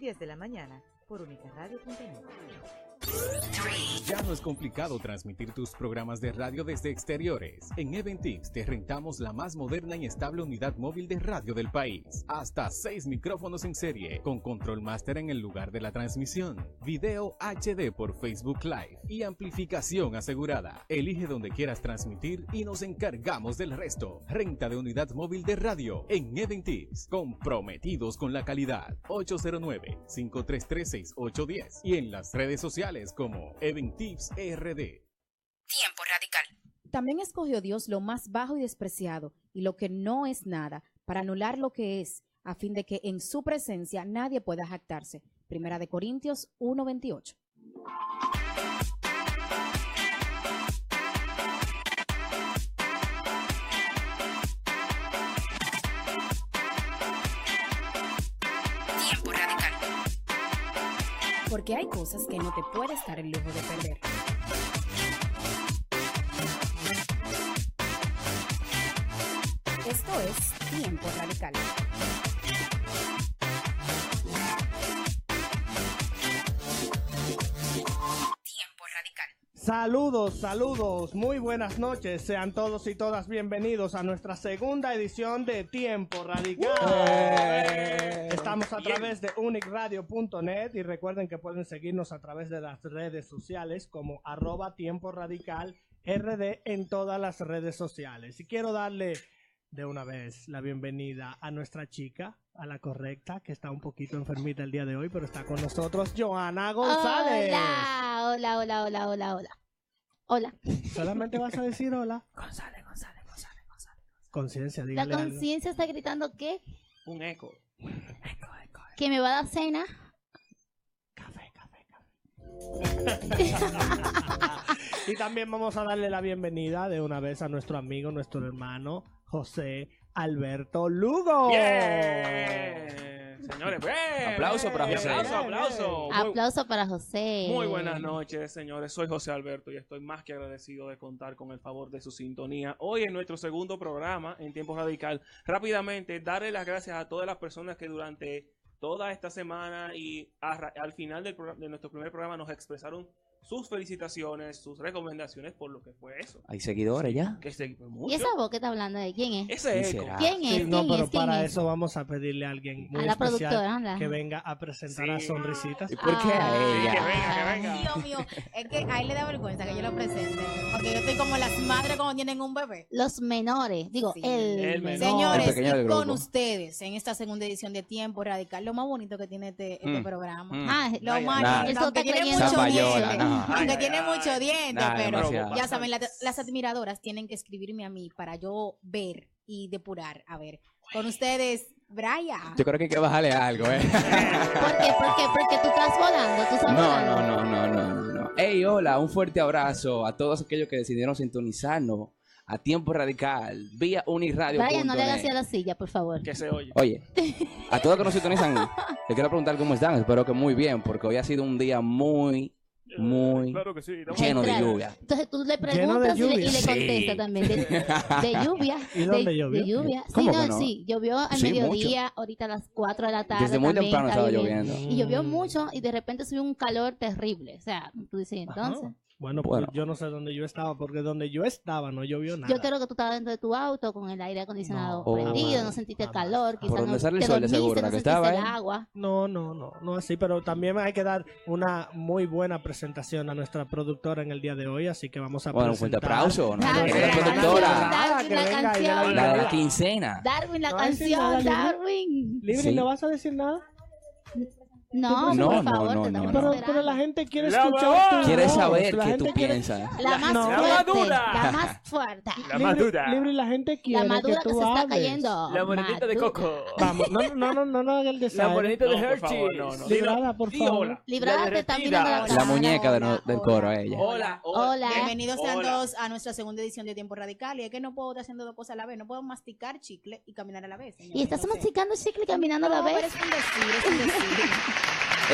10 de la mañana, por unicarradio.net. Ya no es complicado transmitir tus programas de radio desde exteriores. En Eventips te rentamos la más moderna y estable unidad móvil de radio del país. Hasta 6 micrófonos en serie, con control master en el lugar de la transmisión, video HD por Facebook Live y amplificación asegurada. Elige donde quieras transmitir y nos encargamos del resto. Renta de unidad móvil de radio en Eventips, comprometidos con la calidad. 809-533-6810 y en las redes sociales como Eventips RD. Tiempo radical. También escogió Dios lo más bajo y despreciado y lo que no es nada para anular lo que es, a fin de que en su presencia nadie pueda jactarse. Primera de Corintios 1:28. Tiempo radical. Porque hay cosas que no te puedes dar el lujo de perder. Esto es Tiempo Radical. Tiempo radical. Saludos, muy buenas noches. Sean todos y todas bienvenidos a nuestra segunda edición de Tiempo Radical. Estamos a través de unicradio.net y recuerden que pueden seguirnos a través de las redes sociales como @Tiempo Radical RD en todas las redes sociales. Y quiero darle de una vez la bienvenida a nuestra chica, a la correcta, que está un poquito enfermita el día de hoy, pero está con nosotros, Johanna González. Hola. ¿Solamente vas a decir hola? González. Conciencia, La dígale algo. conciencia está gritando ¿qué? Un eco. Que me va a dar cena. Café. Y también vamos a darle la bienvenida de una vez a nuestro amigo, nuestro hermano, José Alberto Lugo. ¡Bien! Señores, bien. Aplauso para José. Aplauso. Aplauso para José. Muy buenas noches, señores. Soy José Alberto y estoy más que agradecido de contar con el favor de su sintonía. Hoy en nuestro segundo programa en Tiempo Radical. Rápidamente, darle las gracias a todas las personas que durante toda esta semana y al final de nuestro primer programa nos expresaron sus felicitaciones, sus recomendaciones por lo que fue eso. ¿Hay seguidores ya? ¿Y esa voz que está hablando de quién es? Ese ¿Quién eco. será? ¿Quién es? Sí, no, ¿Quién pero es? ¿Quién para es? eso vamos a pedirle a alguien muy A la especial productora, anda. que venga a presentar a Sí. Sonrisitas. ¿Y por qué a ella? Que venga. Dios mío, es que a él le da vergüenza que yo lo presente. Porque yo estoy como las madres cuando tienen un bebé. Los menores. Digo, Sí. El menor. Señores, El pequeño del y con grupo. ustedes en esta segunda edición de Tiempo Radical, lo más bonito que tiene este programa. Ah, Lo Ay, más nah. lindo, Eso aunque está tiene creyendo. mucho Zapayola, diente, no. aunque Ay, tiene ay, mucho diente, Nah, pero demasiado. ya saben, las admiradoras tienen que escribirme a mí para yo ver y depurar. A ver, con ustedes, Brian. Yo creo que hay que bajarle algo, ¿eh? ¿Por qué? Porque tú estás volando. Tú estás volando. No. Hey, hola, un fuerte abrazo a todos aquellos que decidieron sintonizarnos a Tiempo Radical vía uniradio.net. Brian, no le hagas así a la silla, por favor. Que se oye. Oye, a todos que nos sintonizan, les quiero preguntar cómo están. Espero que muy bien, porque hoy ha sido un día muy Claro que sí. lleno de Claro. lluvia. Entonces tú le Lleno de preguntas y le lluvia. contestas Sí. también. De lluvia. ¿Y dónde llovió? De lluvia. Sí, ¿Cómo que no? sí. Llovió al Sí, mediodía, ahorita a las 4 de la tarde. Desde muy también temprano está estaba lloviendo. Y llovió mucho y de repente subió un calor terrible. O sea, tú dices, entonces. Ajá. Bueno, Bueno. pues yo no sé dónde yo estaba, porque donde yo estaba no llovió nada. Yo creo que tú estabas dentro de tu auto con el aire acondicionado No, prendido, jamás, no sentiste el jamás. calor, quizás Por donde no sale el te sol, de dormiste, seguro, no la que sentiste estaba, el ¿eh? agua. No así, pero también hay que dar una muy buena presentación a nuestra productora en el día de hoy, así que vamos a Bueno, un fuerte presentar aplauso, ¿no? Darwin, Eres la la productora. canción, Darwin, Que la venga y canción. dé La de la bienvenida. quincena. Darwin, la ¿No vas a decir canción, nada, Libri? Darwin. Libri, Sí. ¿no vas a decir nada? No, No, por no, favor, no, te no, estamos no. Pero la esperando. gente quiere La escuchar tu Quiere voz. saber La qué gente tú quiere- piensas. La más No. fuerte, madura. la más fuerte. La madura. Libri, la gente quiere La madura que que tú se está hables. cayendo. La morenita de Madura. coco. Vamos, no haga el desaire. La morenita de No, por Hershey's. favor, no. Librada, por Di favor. hola. Librada te está mirando la cara. La muñeca Hola, del hola. coro a ella. Hola. Hola. Bienvenidos sean Hola. todos a nuestra segunda edición de Tiempo Radical. Y es que no puedo estar haciendo dos cosas a la vez. No puedo masticar chicle y caminar a la vez. señores. Y estás Entonces, masticando chicle y caminando a la no, pero vez. es un decir, es un decir.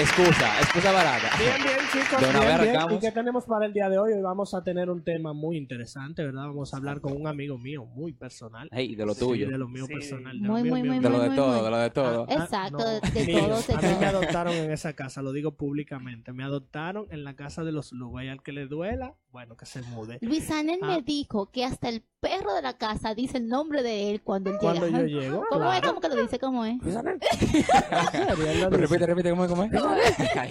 excusa barata. Bien, chicos. De una vez Bien. arrancamos. ¿Y qué tenemos para el día de hoy? Hoy vamos a tener un tema muy interesante, ¿verdad? Vamos a hablar con un amigo mío muy personal. Hey, de lo Sí, tuyo. de lo mío personal. de lo Muy, mío, muy, mío, muy, mío. De lo de muy, todo, muy. de lo de todo. Exacto, No, de mío. todo, de A mí me todo. adoptaron en esa casa, lo digo públicamente. Me adoptaron en la casa de los Lugo. Y al que le duela, bueno, que se mude. Luis Anel Ah. me dijo que hasta el perro de la casa dice el nombre de él cuando él Cuando llega. yo llego, ¿Cómo es? claro. ¿Cómo que lo dice? ¿Cómo es? ¿En serio? Él lo dice. Repite, ¿cómo es? Ay.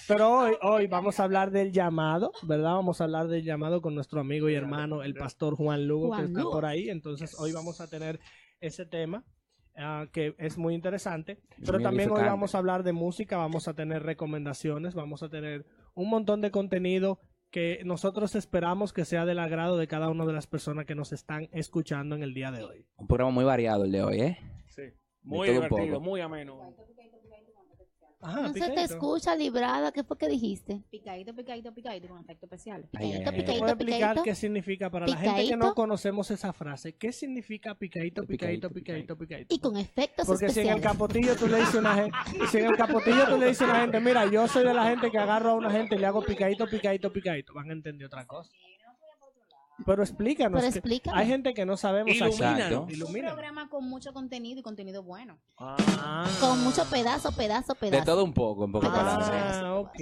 Pero hoy vamos a hablar del llamado, ¿verdad? Vamos a hablar del llamado con nuestro amigo y hermano, el pastor Juan Lugo, que Juan está Lugo. por ahí. Entonces, hoy vamos a tener ese tema que es muy interesante. Pero Muy también hoy edificante. vamos a hablar de música, vamos a tener recomendaciones, vamos a tener un montón de contenido que nosotros esperamos que sea del agrado de cada una de las personas que nos están escuchando en el día de hoy. Un programa muy variado el de hoy, ¿eh? Sí. Muy todo un divertido, poco. muy ameno. Ajá, No se te picadito. escucha, librada. ¿Qué fue que dijiste? Picadito, con efecto especial. Picadito, ay, picadito, ¿Puede explicar picadito. qué significa para la gente que Picadito. no conocemos esa frase? ¿Qué significa picadito, picadito, Picadito, picadito? Y con efectos Porque si en el especiales. capotillo tú le dices a una gente, si en el capotillo tú le dices a una gente, mira, yo soy de la gente que agarro a una gente y le hago picadito, van a entender otra cosa. Pero explícanos. Pero que explícame. hay gente que no sabemos. Ilumínanos. Exacto. Un Ilumínanos. programa con mucho contenido y contenido bueno. Ah. Con mucho pedazo. De todo un poco, en pocas palabras. Ok.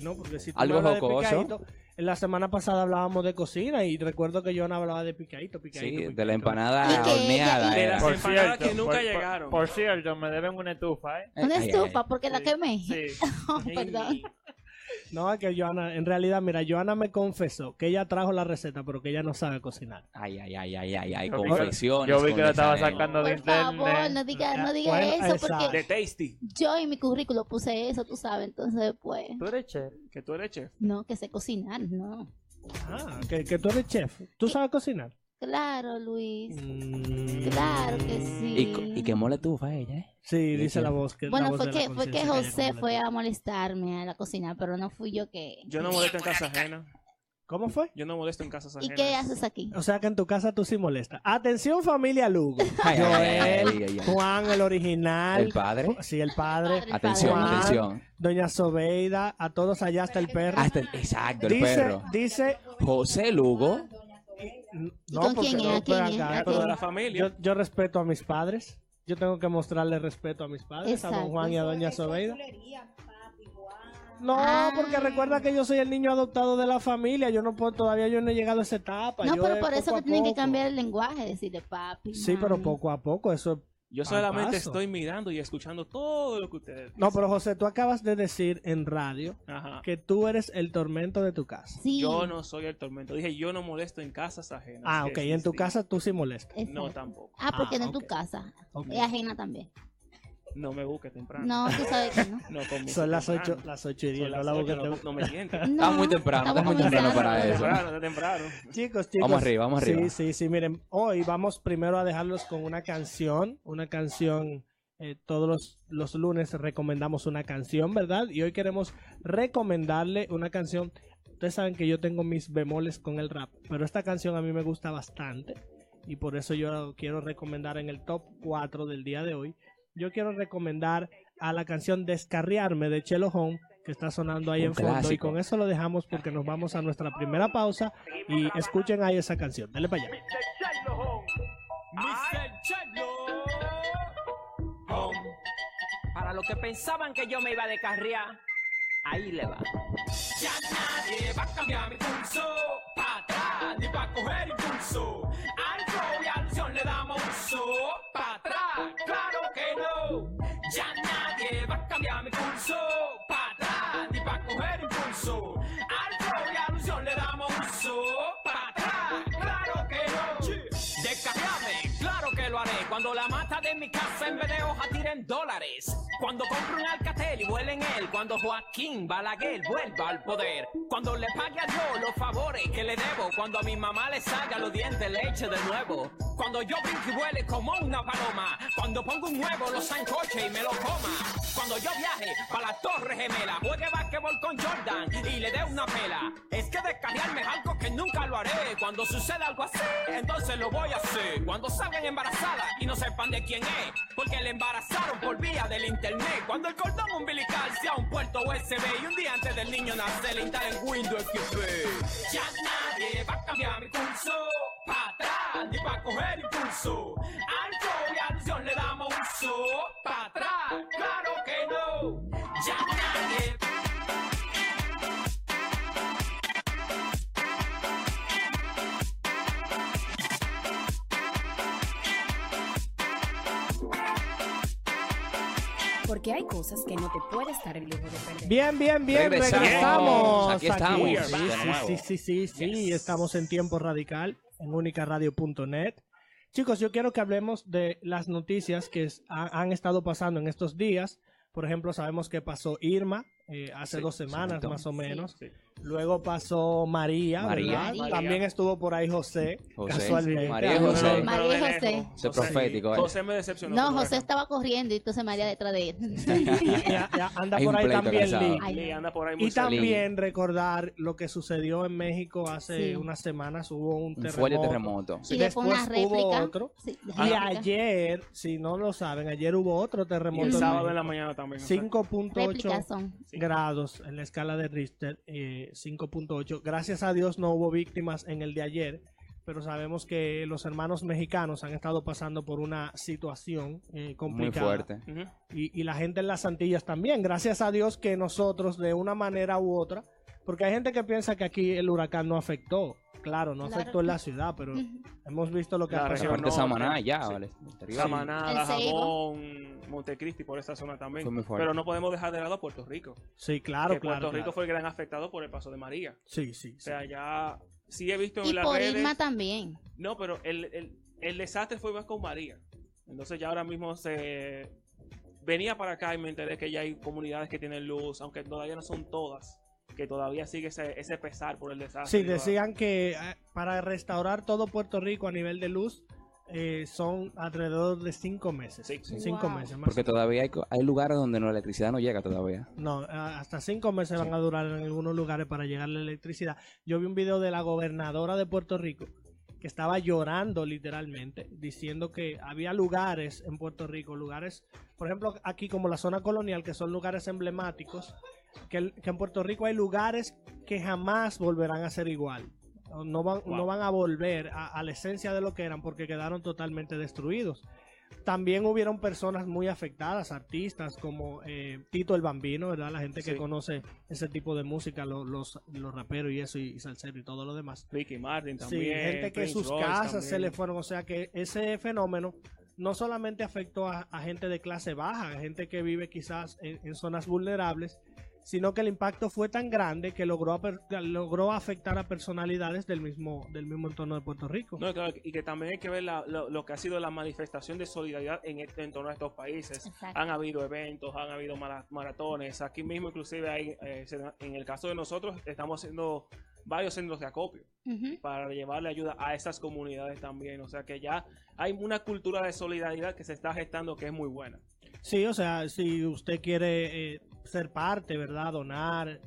No, porque si tú Algo me hablas de jocoso. picadito, en la semana pasada hablábamos de cocina y recuerdo que Joana hablaba de picadito. Sí, de la empanada Y que horneada. ella- De era. las Por empanadas cierto, que nunca llegaron. Por cierto, me deben una estufa, ¿eh? Una Ay, ay, estufa porque la Sí. quemé. Sí. Oh, perdón. No, es que Joana, en realidad, mira, Joana me confesó que ella trajo la receta, pero que ella no sabe cocinar. Ay. Yo vi que- Confesiones. Yo vi con que lo estaba Lizanel. sacando de Por favor, internet. no diga Bueno, eso exacto. porque De Tasty. yo en mi currículo puse eso, tú sabes. Entonces, pues, ¿Tú eres chef? Que tú eres chef. no, que sé cocinar, no. Ah, que tú eres chef. ¿Tú sabes cocinar? Claro, Luis. Mm. Claro que sí. Y quemó la estufa ella, ¿eh? Sí, dice la voz que Bueno, la voz fue de la que conciencia José ella fue completa. a molestarme a la cocina, pero no fui yo que... Yo no molesto en casa ajena. ¿Cómo fue? Yo no molesto en casas ¿Y ajenas. qué haces aquí? O sea que en tu casa tú sí molestas. Atención familia Lugo. Ay, Joel, Juan, el original. El padre. Sí, el padre. El Atención, Juan, atención. Doña Sobeida, a todos allá hasta el perro. Exacto, el perro. Dice, José Lugo. no, con porque quién es? no, ¿A quién pero es? acá, ¿A Pero de quién? la familia. yo respeto a mis padres. Yo tengo que mostrarle respeto a mis padres, a don Exacto. Juan y a doña Sobeida. No, Ah. porque recuerda que yo soy el niño adoptado de la familia. Yo no puedo, todavía yo no he llegado a esa etapa. No, yo pero es por eso poco que a tienen que poco. cambiar el lenguaje, decirle papi. Sí, pero mami. poco a poco, eso. Yo al solamente paso. estoy mirando y escuchando todo lo que ustedes No, dicen. pero José, tú acabas de decir en radio Ajá. que tú eres el tormento de tu casa. Sí. Yo no soy el tormento. Dije, yo no molesto en casas ajenas. Ah, Es ok, en tu distinto. casa tú sí molestas. Exacto. No, tampoco. Ah, porque Ah, no en tu ok. casa. Ok. Es ajena también. No me busques temprano. No, tú sabes que no. No, conmigo Son las temprano. 8, las 8 y 10. Son No las la 8, busques. no me mientas. No, Está muy temprano, estamos está muy temprano comenzando. para eso. Temprano, temprano. Chicos, Vamos arriba. Sí, miren, hoy vamos primero a dejarlos con una canción, todos los lunes recomendamos una canción, ¿verdad? Y hoy queremos recomendarle una canción. Ustedes saben que yo tengo mis bemoles con el rap, pero esta canción a mí me gusta bastante y por eso yo la quiero recomendar en el top 4 del día de hoy. Yo quiero recomendar a la canción Descarriarme de Chelo Home, que está sonando ahí Un en fondo, y clásico. con eso lo dejamos porque nos vamos a nuestra primera pausa y escuchen ahí esa canción. Dale para allá. Para los que pensaban que yo me iba a descarriar, ahí le va. Ya nadie va a cambiar mi pulso, para atrás, ni para coger impulso. Al flow y a acción le damos uso, para atrás, claro que no. Ya nadie va a cambiar mi pulso, para atrás, ni para coger impulso. Al flow y a acción le damos uso, para atrás, claro que no. Descarriarme, claro que lo haré. Cuando la mata de mi casa en vez de hoja tiren dólares. Cuando compre un Alcatel y vuelen él. Cuando Joaquín Balaguer vuelva al poder. Cuando le pague a Dios los favores que le debo. Cuando a mi mamá le salga los dientes leche de nuevo. Cuando yo brinque y vuele como una paloma. Cuando pongo un huevo lo sancoche y me lo coma. Cuando yo viaje para la Torre Gemela. Juegue basquetbol con Jordan y le dé una pela. Es que descarriarme es algo que nunca lo haré. Cuando suceda algo así, entonces lo voy a hacer. Cuando salgan embarazadas y no sepan de quién es, porque la embarazaron por vía del internet. Cuando el cordón umbilical sea un puerto USB y un día antes del niño nacer le instalen Windows XP. Ya nadie va a cambiar mi curso para atrás ni para coger impulso. Al flow y alusión le damos uso para atrás, claro que no. Ya nadie. Porque hay cosas que no te puedes dar el lujo de perder. Bien, Regresamos. regresamos. Aquí estamos. Sí, estamos en Tiempo Radical, en unicaradio.net. Chicos, yo quiero que hablemos de las noticias que han estado pasando en estos días. Por ejemplo, sabemos que pasó Irma hace 2 semanas más o menos. Sí. Luego pasó María, ¿verdad? María. También estuvo por ahí José, casualmente. María y José. María y José. Ese profético. José me decepcionó. No, José estaba corriendo y entonces María detrás de él. Ya anda Hay por un ahí pleito también casado. Lee. Lee anda por ahí muy Y cerca. también recordar lo que sucedió en México hace Sí. unas semanas. Hubo un Un fuerte terremoto. terremoto. Y después una Después hubo réplica. otro. Sí, Y réplica. ayer, si no lo saben, ayer hubo otro Y terremoto. el en sábado en México. la mañana también. o sea. 5.8 Réplicas son. grados en la escala de Richter, 5.8. Gracias a Dios no hubo víctimas en el de ayer, pero sabemos que los hermanos mexicanos han estado pasando por una situación Muy complicada. fuerte. Ujú. Y la gente en las Antillas también. Gracias a Dios que nosotros, de una manera u otra, porque hay gente que piensa que aquí el huracán no afectó. Claro, no Claro. afectó en la ciudad, pero hemos visto lo que La ha pasado. región Aparte norte. Samaná, ya, Sí. vale. Samaná, El Ceibo. Dajabón, Montecristi, por esa zona también. Fue muy fuerte. Pero no podemos dejar de lado a Puerto Rico. Sí, claro, que claro. Puerto Rico claro. fue el gran afectado por el paso de María. Sí, sí. O sea, ya sí he visto en Y las por redes. Irma también. No, pero el desastre fue más con María. Entonces ya ahora mismo se venía para acá y me enteré que ya hay comunidades que tienen luz, aunque todavía no son todas, que todavía sigue ese pesar por el desastre. Sí, decían que para restaurar todo Puerto Rico a nivel de luz son alrededor de 5 meses. Sí. 5 Wow. meses más. Porque todavía hay lugares donde la electricidad no llega todavía. No, hasta 5 meses van a durar en algunos lugares para llegar la electricidad. Yo vi un video de la gobernadora de Puerto Rico que estaba llorando literalmente, diciendo que había lugares en Puerto Rico, lugares, por ejemplo, aquí como la zona colonial, que son lugares emblemáticos, que en Puerto Rico hay lugares que jamás volverán a ser igual. No van a volver a la esencia de lo que eran porque quedaron totalmente destruidos. También hubieron personas muy afectadas, artistas como Tito el Bambino, ¿verdad? La gente que Sí. conoce ese tipo de música, los raperos y eso, y salsero y todo lo demás. Ricky Martin Sí, también. gente que Prince sus Royce casas se también. le fueron, o sea que ese fenómeno no solamente afectó a gente de clase baja, a gente que vive quizás en zonas vulnerables, sino que el impacto fue tan grande que logró afectar a personalidades del mismo entorno de Puerto Rico. No, claro, y que también hay que ver lo que ha sido la manifestación de solidaridad en torno a estos países. Exacto. Han habido eventos, han habido maratones. Aquí mismo inclusive hay, en el caso de nosotros, estamos haciendo varios centros de acopio Ujú. para llevarle ayuda a esas comunidades también. O sea que ya hay una cultura de solidaridad que se está gestando que es muy buena. Sí, o sea, si usted quiere ser parte, ¿verdad? Donar,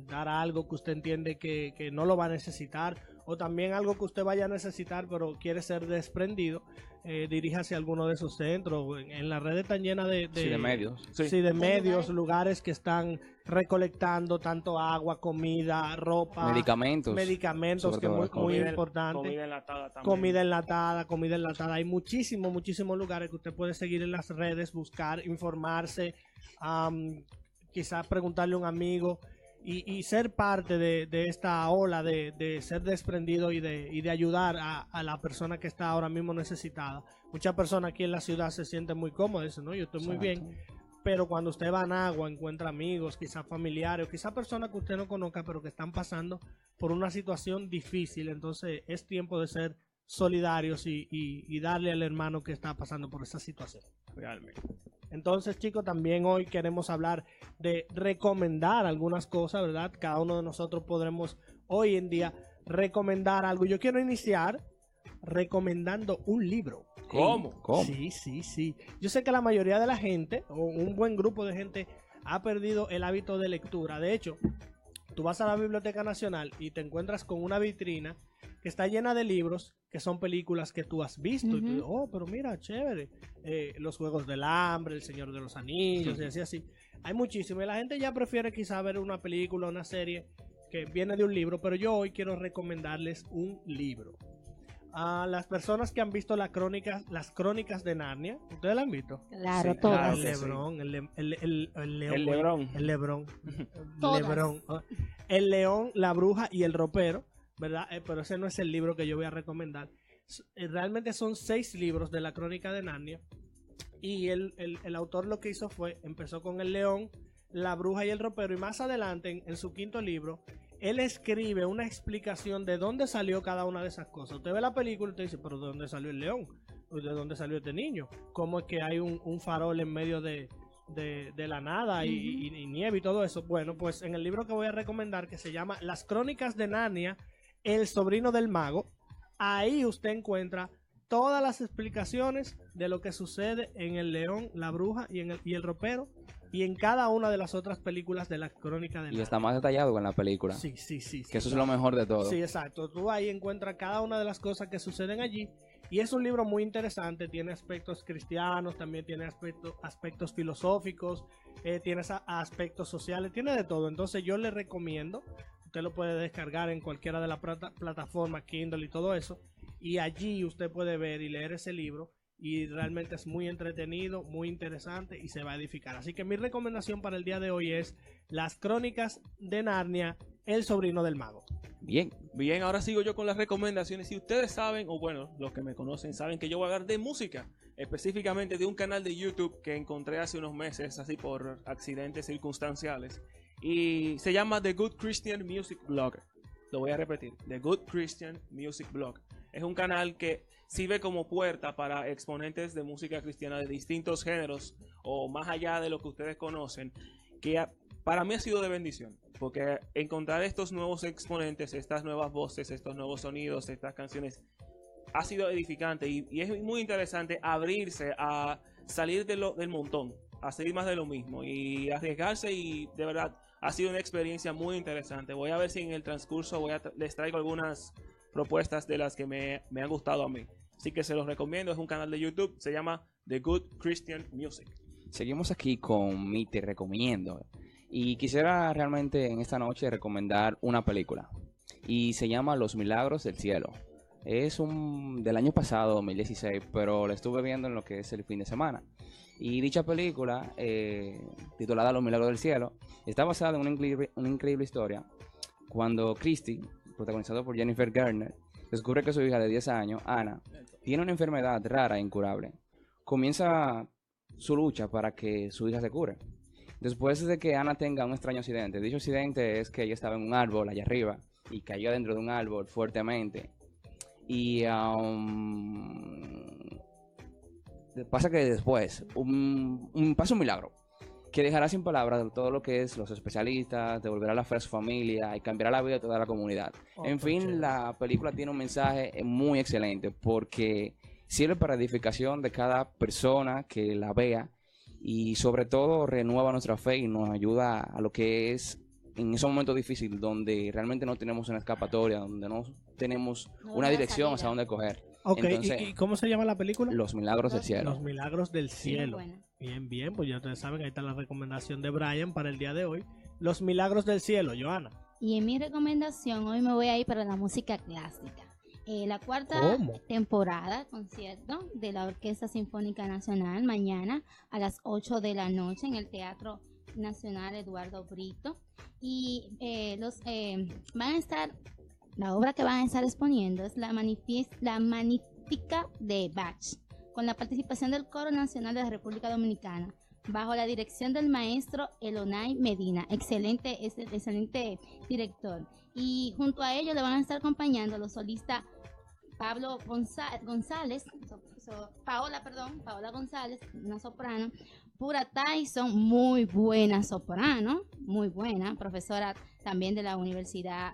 dar algo que usted entiende que no lo va a necesitar, o también algo que usted vaya a necesitar pero quiere ser desprendido, diríjase a alguno de esos centros. En la red están llenas de medios. Sí, de medios, lugares que están recolectando tanto agua, comida, ropa, Medicamentos. medicamentos, Sobre que es todo muy, las cosas. muy Comida- importante. Comida enlatada también. Comida enlatada. Hay muchísimos lugares que usted puede seguir en las redes, buscar, informarse, quizás preguntarle a un amigo y ser parte de esta ola de ser desprendido y de ayudar a la persona que está ahora mismo necesitada. Muchas personas aquí en la ciudad se sienten muy cómodas, dicen, no, yo estoy muy bien. Pero cuando usted va a Nagua, encuentra amigos, quizás familiares, o quizás personas que usted no conozca, pero que están pasando por una situación difícil. Entonces es tiempo de ser solidarios y darle al hermano que está pasando por esa situación. Realmente. Entonces, chicos, también hoy queremos hablar de recomendar algunas cosas, ¿verdad? Cada uno de nosotros podremos hoy en día recomendar algo. Yo quiero iniciar recomendando un libro. ¿Cómo? ¿Cómo? Sí. Yo sé que la mayoría de la gente, o un buen grupo de gente, ha perdido el hábito de lectura. De hecho, Tú vas a la Biblioteca Nacional y te encuentras con una vitrina que está llena de libros que son películas que tú has visto. Y tú dices, oh, pero mira, chévere. Los Juegos del Hambre, El Señor de los Anillos, y así. Hay muchísimo. Y la gente ya prefiere quizá ver una película, una serie que viene de un libro, pero yo hoy quiero recomendarles un libro. A las personas que han visto las crónicas de Narnia, ¿ustedes la han visto? Claro, Sí, todas. El Lebrón, el Lebrón. El Lebrón. Todas. Lebrón. El León, la Bruja y el Ropero, ¿verdad? Pero ese no es el libro que yo voy a recomendar. Realmente son 6 libros de la crónica de Narnia. Y el autor lo que hizo fue, empezó con el León, la Bruja y el Ropero, y más adelante, en su 5º libro, él escribe una explicación de dónde salió cada una de esas cosas. Usted ve la película y usted dice, pero ¿de dónde salió el león? ¿De dónde salió este niño? ¿Cómo es que hay un farol en medio de la nada y nieve y todo eso? Bueno, pues en el libro que voy a recomendar, que se llama Las Crónicas de Narnia, el sobrino del mago, ahí usted encuentra todas las explicaciones de lo que sucede en el león, la bruja y el ropero, y en cada una de las otras películas de la crónica de Narnia. Y está más detallado en la película. Sí. Que eso es lo mejor de todo. Sí, exacto. Tú ahí encuentras cada una de las cosas que suceden allí. Y es un libro muy interesante. Tiene aspectos cristianos, también tiene aspectos filosóficos, tiene aspectos sociales, tiene de todo. Entonces yo le recomiendo, usted lo puede descargar en cualquiera de las plataformas, Kindle y todo eso. Y allí usted puede ver y leer ese libro. Y realmente es muy entretenido, muy interesante y se va a edificar. Así que mi recomendación para el día de hoy es Las Crónicas de Narnia, el sobrino del mago. Bien, ahora sigo yo con las recomendaciones. Si ustedes saben, o bueno, los que me conocen saben que yo voy a hablar de música, específicamente de un canal de YouTube que encontré hace unos meses, así por accidentes circunstanciales, y se llama The Good Christian Music Blog. Lo voy a repetir, The Good Christian Music Blog. Es un canal que sirve como puerta para exponentes de música cristiana de distintos géneros o más allá de lo que ustedes conocen, que para mí ha sido de bendición, porque encontrar estos nuevos exponentes, estas nuevas voces, estos nuevos sonidos, estas canciones, ha sido edificante y es muy interesante abrirse a salir del montón, a seguir más de lo mismo y arriesgarse, y de verdad ha sido una experiencia muy interesante. Voy a ver si en el transcurso les traigo algunas propuestas de las que me han gustado a mí. Así que se los recomiendo, es un canal de YouTube, se llama The Good Christian Music. Seguimos aquí con mi Te Recomiendo. Y quisiera realmente en esta noche recomendar una película. Y se llama Los Milagros del Cielo. Es del año pasado, 2016, pero la estuve viendo en lo que es el fin de semana. Y dicha película, titulada Los Milagros del Cielo, está basada en una increíble historia. Cuando Christy, protagonizado por Jennifer Garner, descubre que su hija de 10 años, Ana, tiene una enfermedad rara e incurable. Comienza su lucha para que su hija se cure. Después de que Ana tenga un extraño accidente, dicho accidente es que ella estaba en un árbol allá arriba y cayó dentro de un árbol fuertemente. Y pasa que después pasa un milagro que dejará sin palabras todo lo que es los especialistas, devolverá la fe a su familia y cambiará la vida de toda la comunidad. En fin, la película tiene un mensaje muy excelente porque sirve para edificación de cada persona que la vea y sobre todo renueva nuestra fe y nos ayuda a lo que es en esos momentos difíciles donde realmente no tenemos una escapatoria, donde no tenemos una dirección hacia dónde coger. Ok, entonces, ¿y cómo se llama la película? Los Milagros del Cielo. Los Milagros del Cielo. Sí, Bien, pues ya ustedes saben, ahí está la recomendación de Brian para el día de hoy. Los Milagros del Cielo, Johanna. Y en mi recomendación, hoy me voy a ir para la música clásica. La cuarta temporada, concierto de la Orquesta Sinfónica Nacional, mañana a las 8 de la noche en el Teatro Nacional Eduardo Brito. Y van a estar, la obra que van a estar exponiendo es la Magnífica de Bach, con la participación del Coro Nacional de la República Dominicana, bajo la dirección del maestro Elonay Medina, excelente director. Y junto a ellos le van a estar acompañando los solistas Paola González, una soprano, Pura Tyson, muy buena soprano, muy buena, profesora también de la Universidad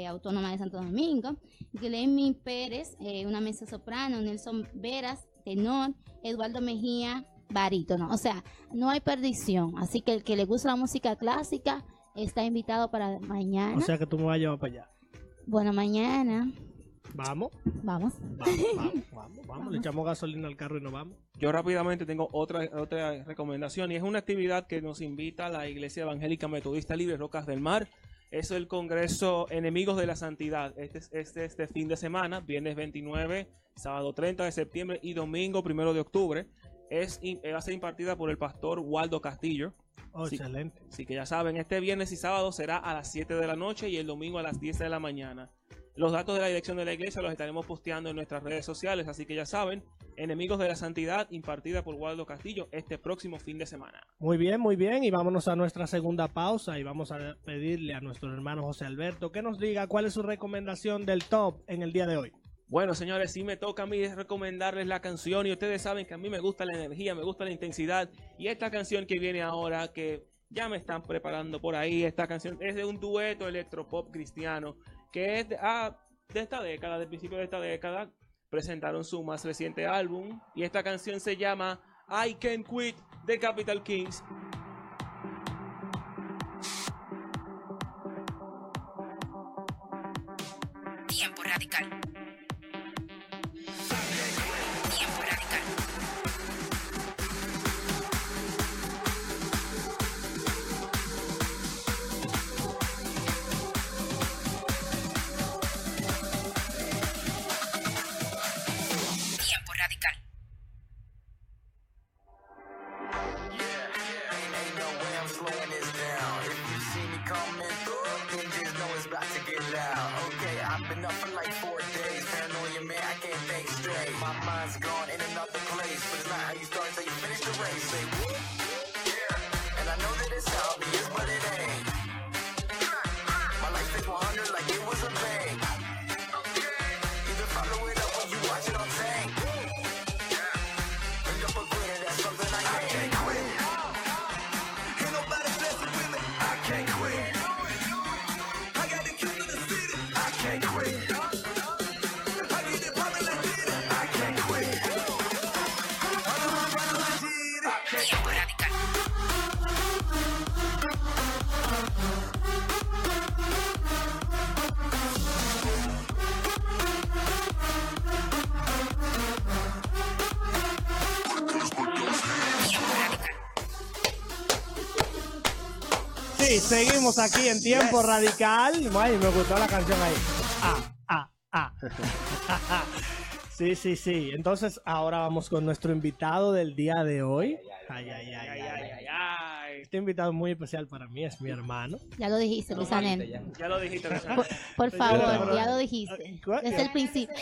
Autónoma de Santo Domingo, Glenmy Pérez, una mezzo soprano, Nelson Veras, tenor, Eduardo Mejía, barítono. O sea, no hay perdición. Así que el que le gusta la música clásica está invitado para mañana. O sea que tú me vas a llevar para allá. Bueno, mañana. Vamos. Vamos. Vamos. Le echamos gasolina al carro y nos vamos. Yo rápidamente tengo otra recomendación y es una actividad que nos invita la Iglesia Evangélica Metodista Libre Rocas del Mar. Es el Congreso Enemigos de la Santidad. Este fin de semana, viernes 29, sábado 30 de septiembre y domingo 1 de octubre. Va a ser impartida por el pastor Waldo Castillo. Excelente. Así que ya saben, este viernes y sábado será a las 7 de la noche y el domingo a las 10 de la mañana. Los datos de la dirección de la iglesia los estaremos posteando en nuestras redes sociales, así que ya saben, Enemigos de la Santidad, impartida por Waldo Castillo este próximo fin de semana. Muy bien, y vámonos a nuestra segunda pausa y vamos a pedirle a nuestro hermano José Alberto que nos diga cuál es su recomendación del top en el día de hoy. Bueno, señores, sí me toca a mí recomendarles la canción y ustedes saben que a mí me gusta la energía, me gusta la intensidad y esta canción que viene ahora, que ya me están preparando por ahí, esta canción es de un dueto electropop cristiano que es de esta década, del principio de esta década. Presentaron su más reciente álbum y esta canción se llama I Can't Quit de Capital Kings. Tiempo radical. Tiempo radical. Tiempo radical. Been up for like 4 days, paranoia, man, I can't think straight. My mind's gone in another place, but it's not how you start till you finish the race. Say, whoop, yeah, and I know that it's obvious, but it ain't. My life is 100 like it was a bank. Either follow it up or you watch it on tank. End up a quitter, that's something I can't quit. Ain't nobody messing with me, I can't quit. I got the key to the city, I can't quit. Sí, seguimos aquí en Tiempo Radical. Ay, me gustó la canción ahí. Sí. Entonces, ahora vamos con nuestro invitado del día de hoy. Ay. Este invitado muy especial para mí es mi hermano. Ya lo dijiste, Luis Anel. Ya lo dijiste, Luis Anel. Por favor, ya lo dijiste. Desde el principio.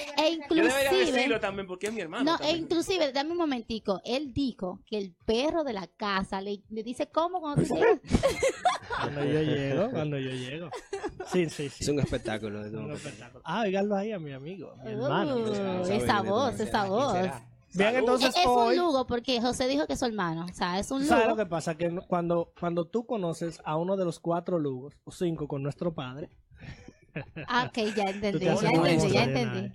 Yo debería decirlo también porque es mi hermano. No, inclusive, dame un momentico. Él dijo que el perro de la casa le dice cómo cuando tú llegas. Cuando yo llego. Sí. Es un espectáculo. Oiganlo ahí a mi amigo, mi hermano. Esa voz. Bien, entonces es hoy, un Lugo porque José dijo que es su hermano. O sea, es un Lugo. ¿Sabes lo que pasa? Que cuando tú conoces a uno de los 4 Lugos, o 5 con nuestro padre. Ok, ya entendí.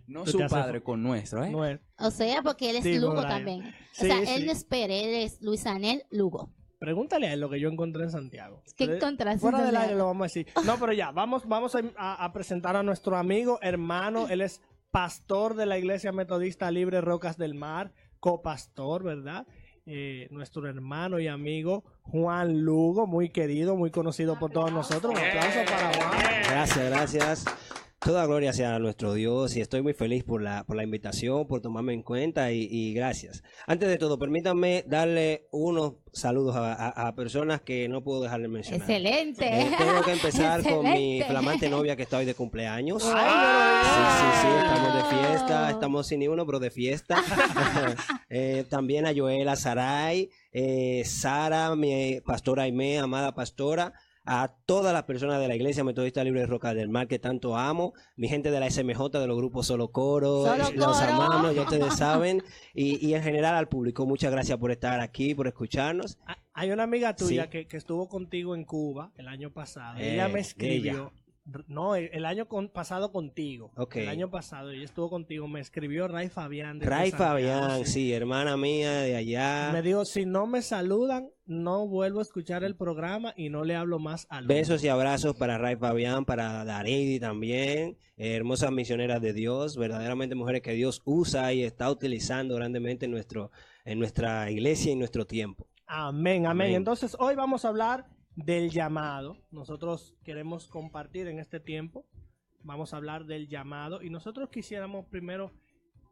No su padre con nuestro, ¿eh? O sea, porque él es Lugo también. O sea, él no espere, él es Luis Anel Lugo. Pregúntale a él lo que yo encontré en Santiago. ¿Qué encontraste? Fuera del aire lo vamos a decir. No, pero ya, vamos a presentar a nuestro amigo, hermano. Él es pastor de la Iglesia Metodista Libre Rocas del Mar, copastor, ¿verdad? Nuestro hermano y amigo Juan Lugo, muy querido, muy conocido por todos nosotros. Un aplauso para Juan. Gracias. Toda gloria sea a nuestro Dios y estoy muy feliz por la invitación, por tomarme en cuenta y gracias. Antes de todo, permítanme darle unos saludos a personas que no puedo dejar de mencionar. Excelente. Tengo que empezar con mi flamante novia que está hoy de cumpleaños. Sí, estamos de fiesta, estamos sin ni uno, pero de fiesta. También a Joela Saray, Sara, mi pastora Aimé, amada pastora. A todas las personas de la Iglesia Metodista Libre de Rocas del Mar que tanto amo, mi gente de la SMJ, de los grupos Solo Coro, los amamos, ya ustedes saben, y en general al público, muchas gracias por estar aquí, por escucharnos. Hay una amiga tuya que estuvo contigo en Cuba el año pasado, ella me escribió No, el año pasado contigo. Ok. El año pasado ella estuvo contigo. Me escribió Ray Fabián. desde Ray Santiago, Fabián, sí, hermana mía de allá. Me dijo, si no me saludan, no vuelvo a escuchar el programa y no le hablo más al Besos y abrazos para Ray Fabián, para Dareidi también, hermosas misioneras de Dios, verdaderamente mujeres que Dios usa y está utilizando grandemente en nuestra iglesia y en nuestro tiempo. Amén, amén. Amén. Entonces, hoy vamos a hablar del llamado. Nosotros queremos compartir en este tiempo. Vamos a hablar del llamado y nosotros quisiéramos primero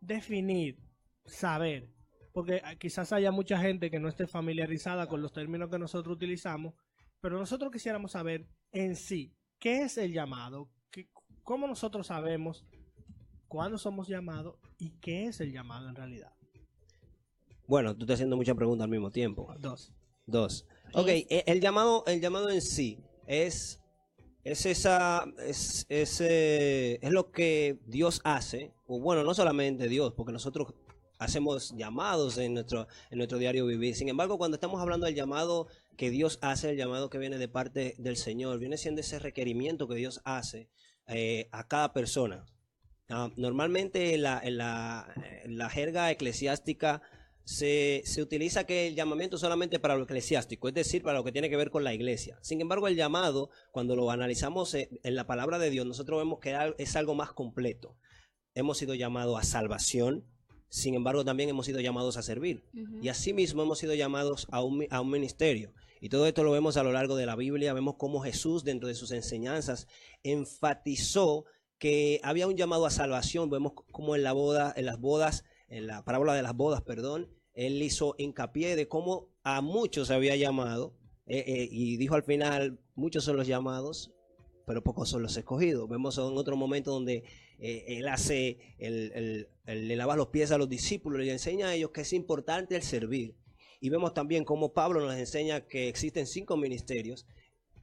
definir, saber, porque quizás haya mucha gente que no esté familiarizada con los términos que nosotros utilizamos, pero nosotros quisiéramos saber en sí, ¿qué es el llamado? ¿Cómo nosotros sabemos cuándo somos llamados y qué es el llamado en realidad? Bueno, tú estás haciendo muchas preguntas al mismo tiempo. Dos. Ok, el llamado en sí es lo que Dios hace, o bueno, no solamente Dios, porque nosotros hacemos llamados en nuestro diario vivir. Sin embargo, cuando estamos hablando del llamado que Dios hace, el llamado que viene de parte del Señor, viene siendo ese requerimiento que Dios hace a cada persona. Normalmente en la jerga eclesiástica se utiliza que el llamamiento solamente para lo eclesiástico, es decir, para lo que tiene que ver con la iglesia. Sin embargo, el llamado, cuando lo analizamos en la palabra de Dios, nosotros vemos que es algo más completo. Hemos sido llamados a salvación, sin embargo, también hemos sido llamados a servir. Y asimismo hemos sido llamados a un ministerio. Y todo esto lo vemos a lo largo de la Biblia. Vemos cómo Jesús, dentro de sus enseñanzas, enfatizó que había un llamado a salvación. Vemos cómo en la parábola de las bodas, él hizo hincapié de cómo a muchos se había llamado y dijo al final, muchos son los llamados, pero pocos son los escogidos. Vemos en otro momento donde él le lava los pies a los discípulos y le enseña a ellos que es importante el servir. Y vemos también cómo Pablo nos enseña que existen 5 ministerios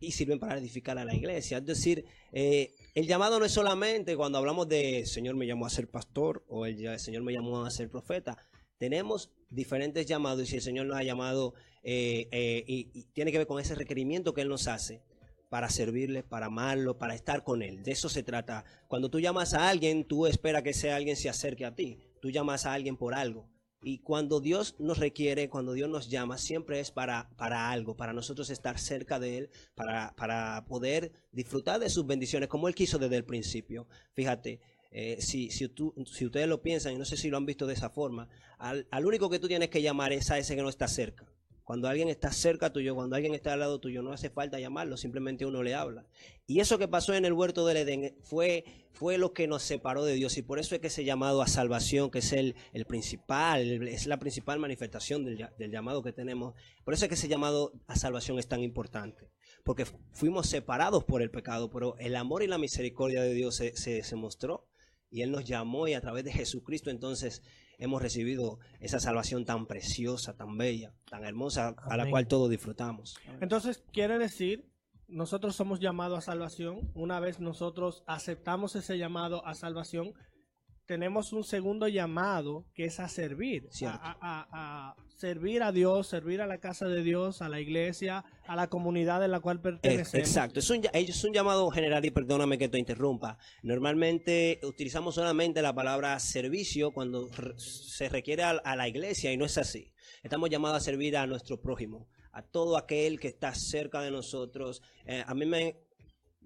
y sirven para edificar a la iglesia. Es decir, el llamado no es solamente cuando hablamos de Señor me llamó a ser pastor o el Señor me llamó a ser profeta. Tenemos diferentes llamados y si el Señor nos ha llamado y tiene que ver con ese requerimiento que Él nos hace para servirle, para amarlo, para estar con Él. De eso se trata. Cuando tú llamas a alguien, tú esperas que ese alguien se acerque a ti. Tú llamas a alguien por algo. Y cuando Dios nos requiere, cuando Dios nos llama, siempre es para algo, para nosotros estar cerca de Él, para poder disfrutar de sus bendiciones, como Él quiso desde el principio. Fíjate, si ustedes lo piensan, y no sé si lo han visto de esa forma, al único que tú tienes que llamar es a ese que no está cerca. Cuando alguien está cerca tuyo, cuando alguien está al lado tuyo, no hace falta llamarlo, simplemente uno le habla. Y eso que pasó en el huerto del Edén fue lo que nos separó de Dios. Y por eso es que ese llamado a salvación, que es el principal, es la principal manifestación del llamado que tenemos. Por eso es que ese llamado a salvación es tan importante. Porque fuimos separados por el pecado, pero el amor y la misericordia de Dios se mostró. Y Él nos llamó y a través de Jesucristo entonces hemos recibido esa salvación tan preciosa, tan bella, tan hermosa, a la cual todos disfrutamos. Entonces, quiere decir, nosotros somos llamados a salvación. Una vez nosotros aceptamos ese llamado a salvación, tenemos un segundo llamado que es a servir, a servir a Dios, servir a la casa de Dios, a la iglesia, a la comunidad en la cual pertenecemos. Exacto, es un llamado general y perdóname que te interrumpa. Normalmente utilizamos solamente la palabra servicio cuando se requiere a la iglesia y no es así. Estamos llamados a servir a nuestro prójimo, a todo aquel que está cerca de nosotros. A mí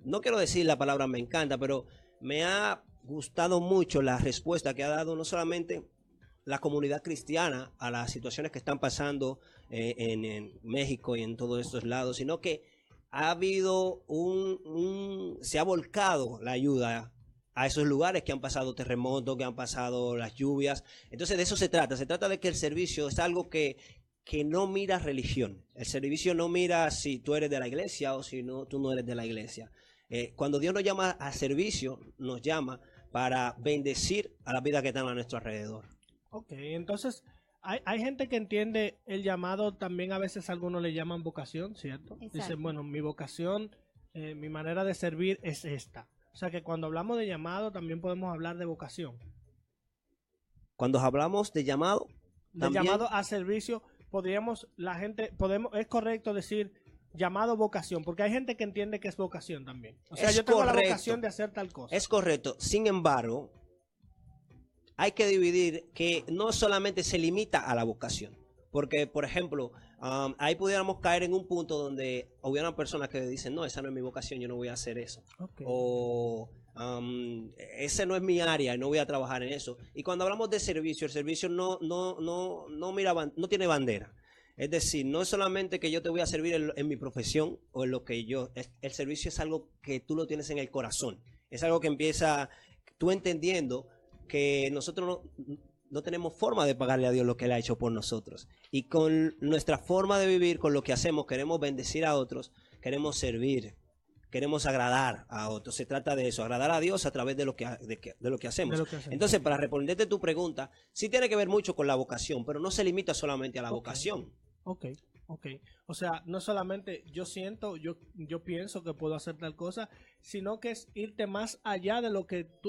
no quiero decir la palabra me encanta, pero me ha gustado mucho la respuesta que ha dado no solamente la comunidad cristiana a las situaciones que están pasando en México y en todos estos lados, sino que ha habido se ha volcado la ayuda a esos lugares que han pasado terremotos, que han pasado las lluvias. Entonces de eso se trata de que el servicio es algo que no mira religión. El servicio no mira si tú eres de la iglesia o si no, tú no eres de la iglesia. Cuando Dios nos llama a servicio, nos llama para bendecir a la vida que están a nuestro alrededor. Ok, entonces hay gente que entiende el llamado, también a veces algunos le llaman vocación, ¿cierto? Exacto. Dicen, bueno, mi vocación, mi manera de servir es esta. O sea que cuando hablamos de llamado también podemos hablar de vocación. Cuando hablamos de llamado, de llamado a servicio, es correcto decir, llamado vocación, porque hay gente que entiende que es vocación también. O sea, Es yo tengo la correcto. vocación de hacer tal cosa. Es correcto. Sin embargo, hay que dividir que no solamente se limita a la vocación. Porque, por ejemplo, ahí pudiéramos caer en un punto donde hubieran personas que dicen, no, esa no es mi vocación, yo no voy a hacer eso. Okay. O ese no es mi área, no voy a trabajar en eso. Y cuando hablamos de servicio, el servicio no tiene bandera. Es decir, no es solamente que yo te voy a servir en mi profesión o en lo que el servicio es algo que tú lo tienes en el corazón. Es algo que empieza tú entendiendo que nosotros no tenemos forma de pagarle a Dios lo que Él ha hecho por nosotros. Y con nuestra forma de vivir, con lo que hacemos, queremos bendecir a otros, queremos servir, queremos agradar a otros. Se trata de eso, agradar a Dios a través de lo que hacemos. Entonces, para responderte tu pregunta, sí tiene que ver mucho con la vocación, pero no se limita solamente a la vocación. Ok. O sea, no solamente yo pienso que puedo hacer tal cosa, sino que es irte más allá de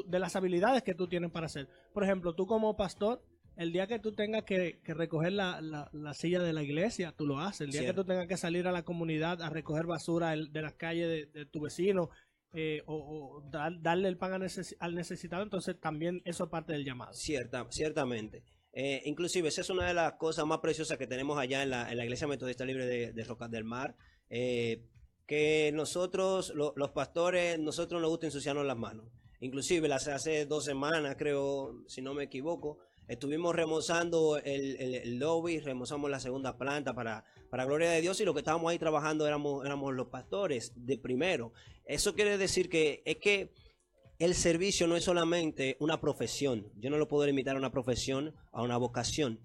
de las habilidades que tú tienes para hacer. Por ejemplo, tú como pastor, el día que tú tengas que recoger la silla de la iglesia, tú lo haces. El día que tú tengas que salir a la comunidad a recoger basura de las calles de tu vecino, darle el pan al necesitado, entonces también eso es parte del llamado. Ciertamente. Inclusive esa es una de las cosas más preciosas que tenemos allá en la Iglesia Metodista Libre de Rocas del Mar, que nosotros, los pastores, nosotros nos gusta ensuciarnos las manos. Inclusive hace 2 semanas, creo, si no me equivoco, estuvimos remozando el lobby, remozamos la segunda planta para gloria de Dios, y lo que estábamos ahí trabajando éramos los pastores de primero. Eso quiere decir que el servicio no es solamente una profesión. Yo no lo puedo limitar a una profesión, a una vocación.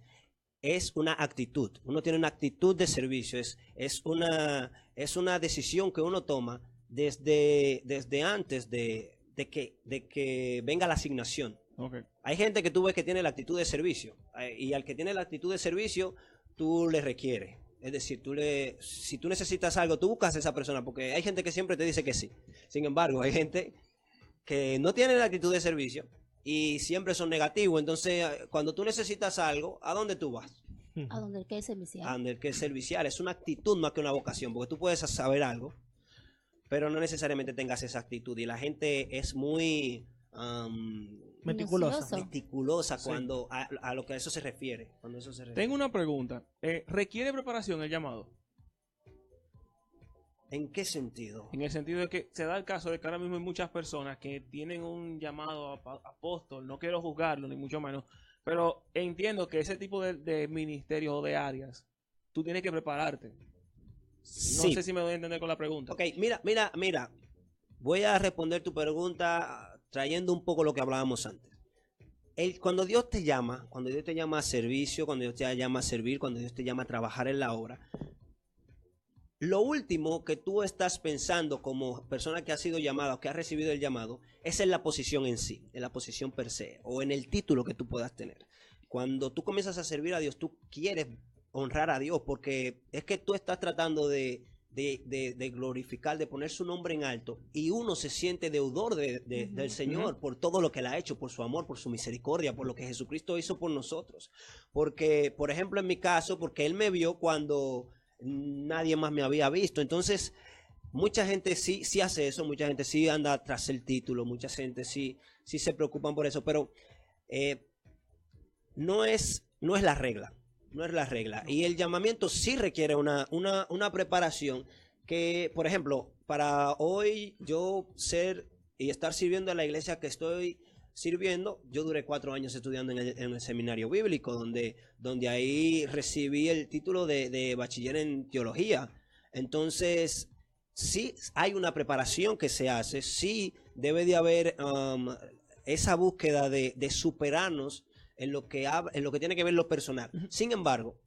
Es una actitud. Uno tiene una actitud de servicio. Es una decisión que uno toma desde antes de que venga la asignación. Okay. Hay gente que tú ves que tiene la actitud de servicio. Y al que tiene la actitud de servicio, tú le requieres. Es decir, si tú necesitas algo, tú buscas a esa persona, porque hay gente que siempre te dice que sí. Sin embargo, hay gente que no tienen la actitud de servicio y siempre son negativos. Entonces, cuando tú necesitas algo, ¿a dónde tú vas? A donde el que es servicial. A donde el que es servicial. Es una actitud más que una vocación, porque tú puedes saber algo, pero no necesariamente tengas esa actitud. Y la gente es muy meticulosa Sí. cuando a lo que a eso se refiere. Tengo una pregunta. ¿Requiere preparación el llamado? ¿En qué sentido? En el sentido de que se da el caso de que ahora mismo hay muchas personas que tienen un llamado apóstol. No quiero juzgarlo, ni mucho menos. Pero entiendo que ese tipo de ministerios o de áreas, tú tienes que prepararte. No sé si me doy a entender con la pregunta. Ok, mira. Voy a responder tu pregunta trayendo un poco lo que hablábamos antes. Cuando Dios te llama a servicio, cuando Dios te llama a servir, cuando Dios te llama a trabajar en la obra, lo último que tú estás pensando como persona que ha sido llamada o que ha recibido el llamado es en la posición en sí, en la posición per se o en el título que tú puedas tener. Cuando tú comienzas a servir a Dios, tú quieres honrar a Dios porque es que tú estás tratando de glorificar, de poner su nombre en alto, y uno se siente deudor del Señor por todo lo que Él ha hecho, por su amor, por su misericordia, por lo que Jesucristo hizo por nosotros. Porque, por ejemplo, en mi caso, porque Él me vio cuando nadie más me había visto. Entonces, mucha gente sí hace eso, mucha gente sí anda tras el título, mucha gente sí se preocupan por eso, pero no es la regla. No es la regla. Y el llamamiento sí requiere una preparación que, por ejemplo, para hoy yo ser y estar sirviendo en la iglesia que estoy sirviendo, yo duré 4 años estudiando en el seminario bíblico, donde ahí recibí el título de bachiller en teología. Entonces, sí hay una preparación que se hace, sí debe de haber esa búsqueda de superarnos en lo que tiene que ver lo personal. Sin embargo,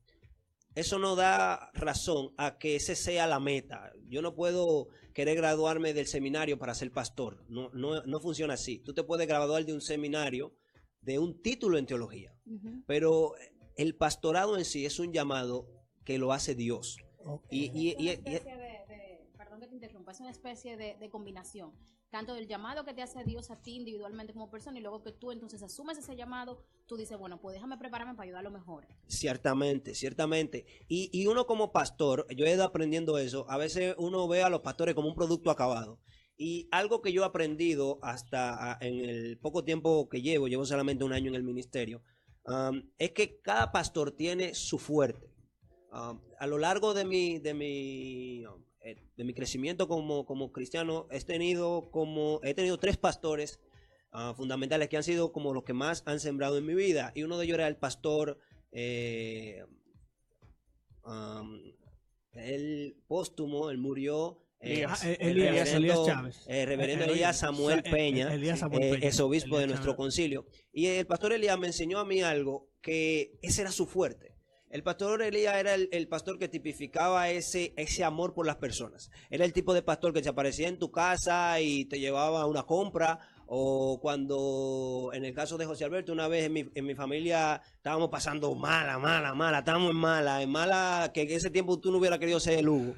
eso no da razón a que ese sea la meta. Yo no puedo querer graduarme del seminario para ser pastor. No funciona así. Tú te puedes graduar de un seminario, de un título en teología, pero el pastorado en sí es un llamado que lo hace Dios. Perdón que te interrumpa. parece una especie de combinación, tanto del llamado que te hace Dios a ti individualmente como persona y luego que tú entonces asumes ese llamado, tú dices, bueno, pues déjame prepararme para ayudarlo mejor. Ciertamente, ciertamente. Y uno como pastor, yo he ido aprendiendo eso, a veces uno ve a los pastores como un producto acabado. Y algo que yo he aprendido hasta en el poco tiempo que llevo solamente 1 año en el ministerio, es que cada pastor tiene su fuerte. A lo largo de mi crecimiento como cristiano, he tenido 3 pastores fundamentales que han sido como los que más han sembrado en mi vida. Y uno de ellos era el pastor, el póstumo, él murió. Elías Chávez. Reverendo Elías Samuel Peña, es obispo de nuestro concilio. Y el pastor Elías me enseñó a mí algo, que ese era su fuerte. El pastor Elías era el pastor que tipificaba ese amor por las personas. Era el tipo de pastor que se aparecía en tu casa y te llevaba a una compra. O cuando, en el caso de José Alberto, una vez en mi familia estábamos pasando mala, estábamos en mala, que en ese tiempo tú no hubieras querido ser el Hugo.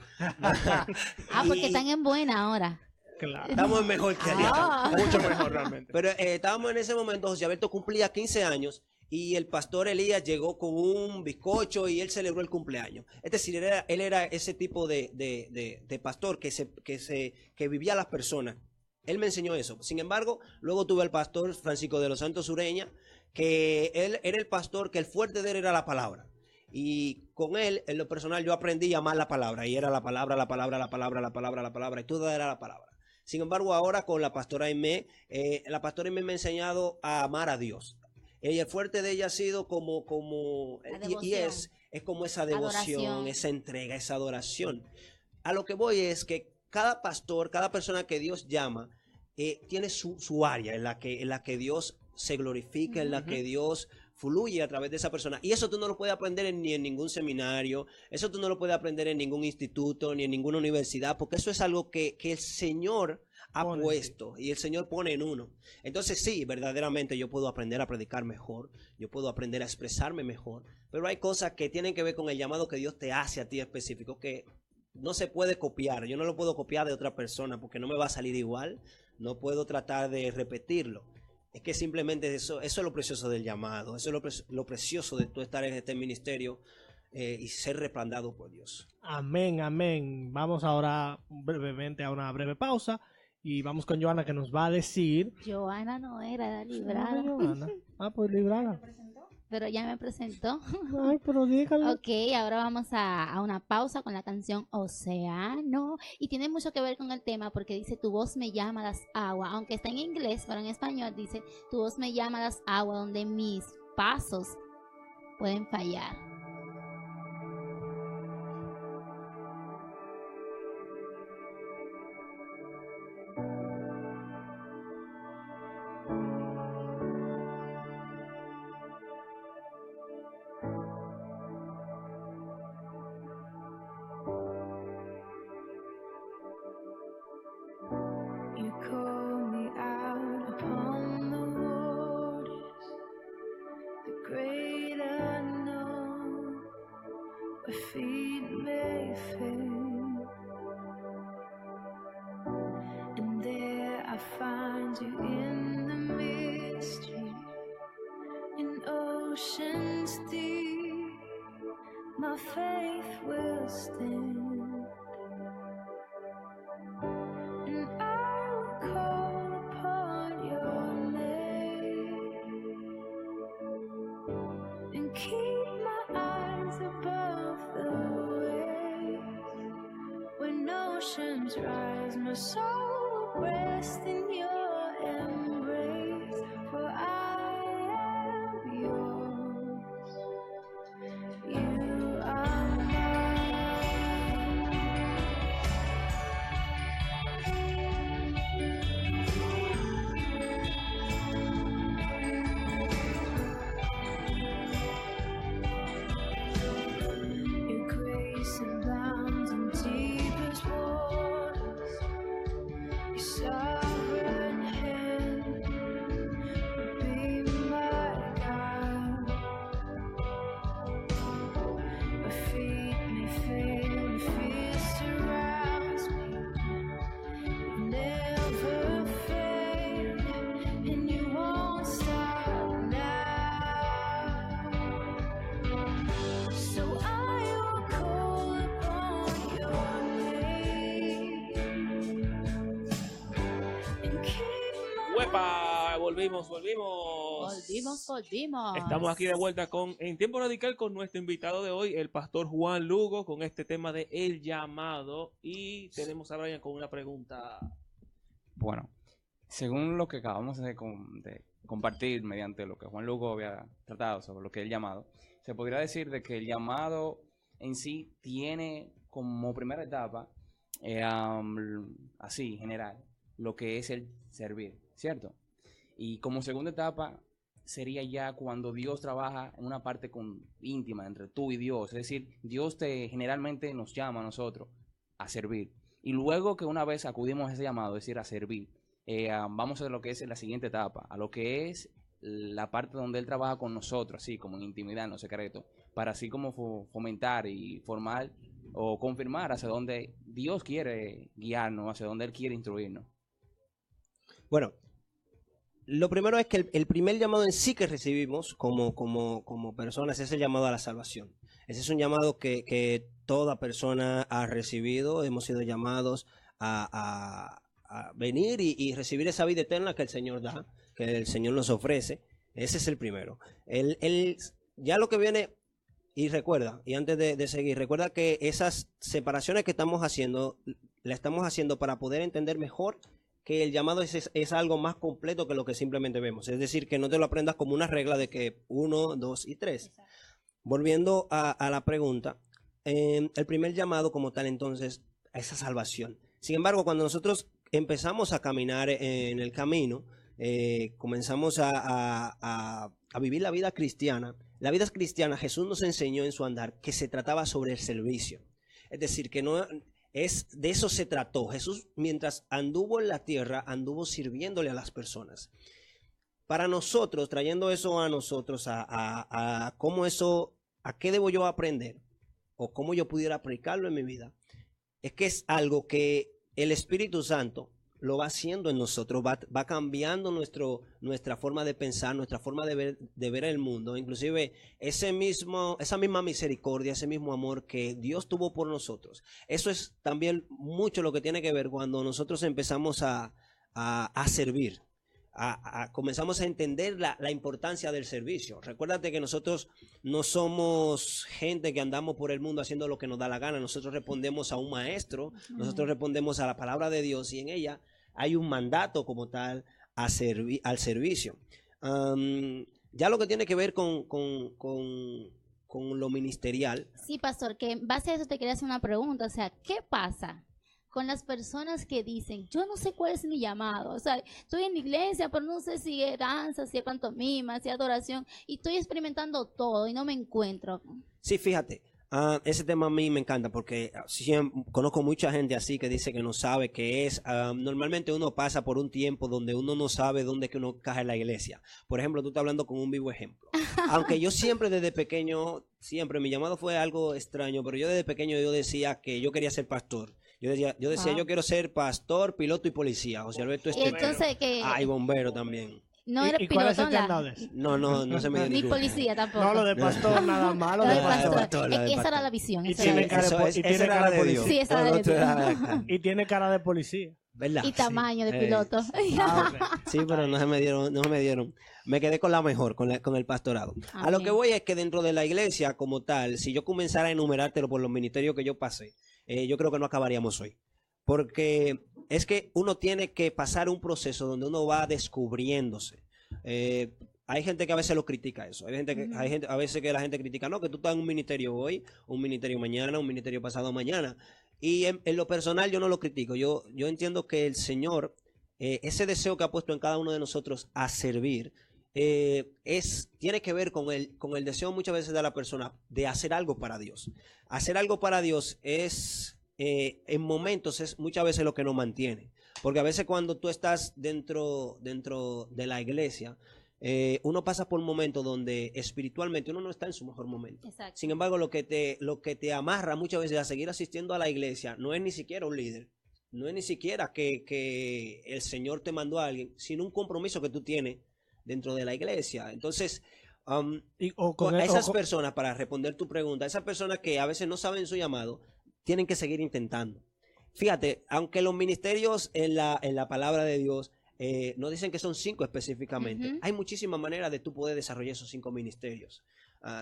Porque están en buena ahora. Claro. Estamos mejor que allá. Mucho mejor realmente. Pero estábamos en ese momento, José Alberto cumplía 15 años y el pastor Elías llegó con un bizcocho y él celebró el cumpleaños. Es decir, él era ese tipo de pastor que vivía a las personas. Él me enseñó eso. Sin embargo, luego tuve al pastor Francisco de los Santos Ureña, que él era el pastor que el fuerte de él era la palabra. Y con él, en lo personal, yo aprendí a amar la palabra. Y era la palabra, y todo era la palabra. Sin embargo, ahora con la pastora Aimé, la pastora Aimé me ha enseñado a amar a Dios. Y el fuerte de ella ha sido y es como esa devoción, esa entrega, esa adoración. A lo que voy es que cada pastor, cada persona que Dios llama, tiene su área en la que Dios se glorifica, en la que Dios fluye a través de esa persona. Y eso tú no lo puedes aprender ni en ningún seminario, eso tú no lo puedes aprender en ningún instituto, ni en ninguna universidad, porque eso es algo que el Señor ha puesto y el Señor pone en uno. Entonces sí, verdaderamente yo puedo aprender a predicar mejor, yo puedo aprender a expresarme mejor, pero hay cosas que tienen que ver con el llamado que Dios te hace a ti específico, que no se puede copiar. Yo no lo puedo copiar de otra persona porque no me va a salir igual. No puedo tratar de repetirlo. Es que simplemente eso es lo precioso del llamado. Eso es lo precioso de tú estar en este ministerio y ser respaldado por Dios. Amén, amén. Vamos ahora brevemente a una breve pausa y vamos con Joana, que nos va a decir... Joana no era librada. Pues librada. Pero ya me presentó. Ay, pero dígale. Ok, ahora vamos a una pausa con la canción Océano. Y tiene mucho que ver con el tema porque dice, tu voz me llama a las aguas. Aunque está en inglés, pero en español dice, tu voz me llama a las aguas donde mis pasos pueden fallar. Rise, my soul will rest in your embrace, for I am yours. You are mine. Your grace abounds in deepest waters. Your sovereign hand will be my guide. My feet may fail, fear surrounds me, ¡Uepa! Volvimos. Estamos aquí de vuelta en Tiempo Radical con nuestro invitado de hoy, el pastor Juan Lugo, con este tema de El Llamado. Y tenemos a Brian con una pregunta. Bueno, según lo que acabamos de compartir mediante lo que Juan Lugo había tratado sobre lo que es el llamado, se podría decir de que el llamado en sí tiene como primera etapa, así, general, lo que es el servir, ¿cierto? Y como segunda etapa sería ya cuando Dios trabaja en una parte íntima entre tú y Dios. Es decir, Dios generalmente nos llama a nosotros a servir. Y luego que una vez acudimos a ese llamado, es decir, a servir, vamos a lo que es la siguiente etapa, a lo que es la parte donde Él trabaja con nosotros, así como en intimidad, en lo secreto, para así como fomentar y formar o confirmar hacia dónde Dios quiere guiarnos, hacia dónde Él quiere instruirnos. Bueno, lo primero es que el primer llamado en sí que recibimos como personas es el llamado a la salvación. Ese es un llamado que toda persona ha recibido. Hemos sido llamados a venir y recibir esa vida eterna que el Señor da, que el Señor nos ofrece. Ese es el primero. Ya lo que viene, y recuerda, y antes de seguir, recuerda que esas separaciones que estamos haciendo, las estamos haciendo para poder entender mejor que el llamado es algo más completo que lo que simplemente vemos. Es decir, que no te lo aprendas como una regla de que 1, 2 y 3. Exacto. Volviendo a la pregunta, el primer llamado como tal entonces a esa salvación. Sin embargo, cuando nosotros empezamos a caminar en el camino, comenzamos a vivir la vida cristiana. La vida cristiana, Jesús nos enseñó en su andar que se trataba sobre el servicio. Es decir, que no... de eso se trató. Jesús, mientras anduvo en la tierra, anduvo sirviéndole a las personas. Para nosotros, trayendo eso a nosotros, a cómo eso, a qué debo yo aprender, o cómo yo pudiera aplicarlo en mi vida, es que es algo que el Espíritu Santo lo va haciendo en nosotros, va cambiando nuestra forma de pensar, nuestra forma de ver el mundo. Inclusive esa misma misericordia, ese mismo amor que Dios tuvo por nosotros. Eso es también mucho lo que tiene que ver cuando nosotros empezamos a servir. Comenzamos a entender la importancia del servicio. Recuérdate que nosotros no somos gente que andamos por el mundo haciendo lo que nos da la gana. Nosotros respondemos a un maestro, nosotros respondemos a la palabra de Dios y en ella hay un mandato como tal al servicio. Ya lo que tiene que ver con lo ministerial. Sí, pastor, que en base a eso te quería hacer una pregunta. O sea, ¿qué pasa con las personas que dicen, yo no sé cuál es mi llamado? O sea, estoy en la iglesia, pero no sé si es danza, si es pantomima, si es adoración, y estoy experimentando todo y no me encuentro. Sí, fíjate. Ese tema a mí me encanta porque conozco mucha gente así que dice que no sabe qué es. Normalmente uno pasa por un tiempo donde uno no sabe dónde que uno cae en la iglesia. Por ejemplo, tú estás hablando con un vivo ejemplo. Aunque yo siempre desde pequeño, mi llamado fue algo extraño, pero yo desde pequeño yo decía que yo quería ser pastor. Yo decía, yo quiero ser pastor, piloto y policía. José Alberto es entonces y bombero también. No era piloto, no se me dio ni policía tampoco. No, lo de pastor nada más, lo de pastor. Esa era la visión. Y tiene cara de policía. Sí, esa era de Dios. Y tiene cara de policía. ¿Verdad? Y tamaño de piloto. Sí, pero no se me dieron. Me quedé con la mejor, con el pastorado. A lo que voy es que dentro de la iglesia como tal, si yo comenzara a enumerártelo por los ministerios que yo pasé, yo creo que no acabaríamos hoy. Porque es que uno tiene que pasar un proceso donde uno va descubriéndose. Hay gente que a veces lo critica eso. Hay gente a veces que la gente critica, no, que tú estás en un ministerio hoy, un ministerio mañana, un ministerio pasado mañana. Y en lo personal yo no lo critico. Yo entiendo que el Señor, ese deseo que ha puesto en cada uno de nosotros a servir, tiene que ver con el deseo muchas veces de la persona de hacer algo para Dios. Hacer algo para Dios en momentos es muchas veces lo que nos mantiene. Porque a veces cuando tú estás dentro de la iglesia, uno pasa por momentos donde espiritualmente uno no está en su mejor momento. Exacto. Sin embargo, lo que te amarra muchas veces a seguir asistiendo a la iglesia no es ni siquiera un líder, no es ni siquiera que el Señor te mandó a alguien, sino un compromiso que tú tienes dentro de la iglesia. Entonces, esas personas, para responder tu pregunta, esas personas que a veces no saben su llamado, tienen que seguir intentando. Fíjate, aunque los ministerios en la palabra de Dios no dicen que son 5 específicamente. Ujú. Hay muchísimas maneras de tú poder desarrollar esos 5 ministerios.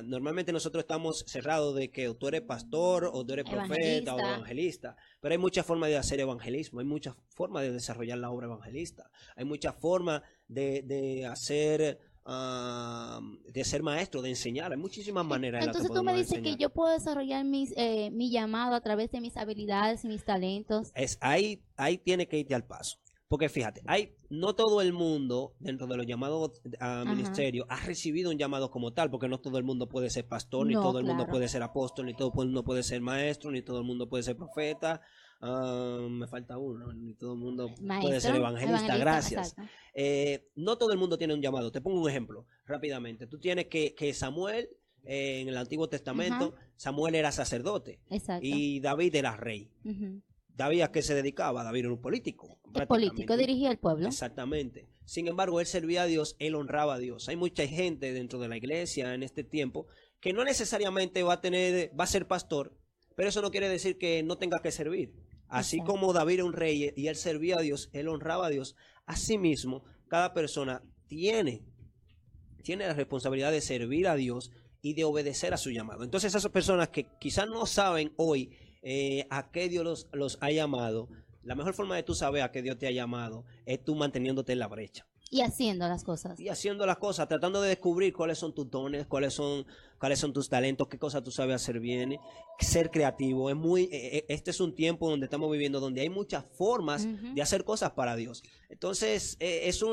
Normalmente nosotros estamos cerrados de que o tú eres pastor, o tú eres profeta, o Evangelista. evangelista. Pero hay muchas formas de hacer evangelismo, hay muchas formas de desarrollar la obra evangelista. Hay muchas formas de hacer, de ser maestro, de enseñar. Hay muchísimas maneras en las que Entonces tú me podemos dices enseñar. que yo puedo desarrollar mi llamado a través de mis habilidades y mis talentos. Ahí tiene que irte al paso. Porque fíjate, no todo el mundo dentro de los llamados a ministerio ha recibido un llamado como tal, porque no todo el mundo puede ser pastor, ni No, todo el mundo claro. puede ser apóstol, ni todo el mundo puede ser maestro, ni todo el mundo puede ser profeta. Me falta uno, ni todo el mundo puede Maestro, ser evangelista. Gracias. exacto. No todo el mundo tiene un llamado. Te pongo un ejemplo rápidamente. Tú tienes que Samuel, en el Antiguo Testamento, Samuel era sacerdote Exacto. y David era rey. Ujú. David, ¿a qué se dedicaba? David era un político. El político prácticamente. dirigía al pueblo. Exactamente. Sin embargo, él servía a Dios, él honraba a Dios. Hay mucha gente dentro de la iglesia en este tiempo que no necesariamente va a ser pastor, pero eso no quiere decir que no tenga que servir. Así Exacto. como David era un rey y él servía a Dios, él honraba a Dios. Asimismo, cada persona tiene la responsabilidad de servir a Dios y de obedecer a su llamado. Entonces, esas personas que quizás no saben hoy a qué Dios los ha llamado, la mejor forma de tú saber a qué Dios te ha llamado es tú manteniéndote en la brecha. Y haciendo las cosas. Y haciendo las cosas, tratando de descubrir cuáles son tus dones, cuáles son tus talentos, qué cosas tú sabes hacer bien, ser creativo. Este es un tiempo donde estamos viviendo, donde hay muchas formas Ujú. de hacer cosas para Dios. Entonces, es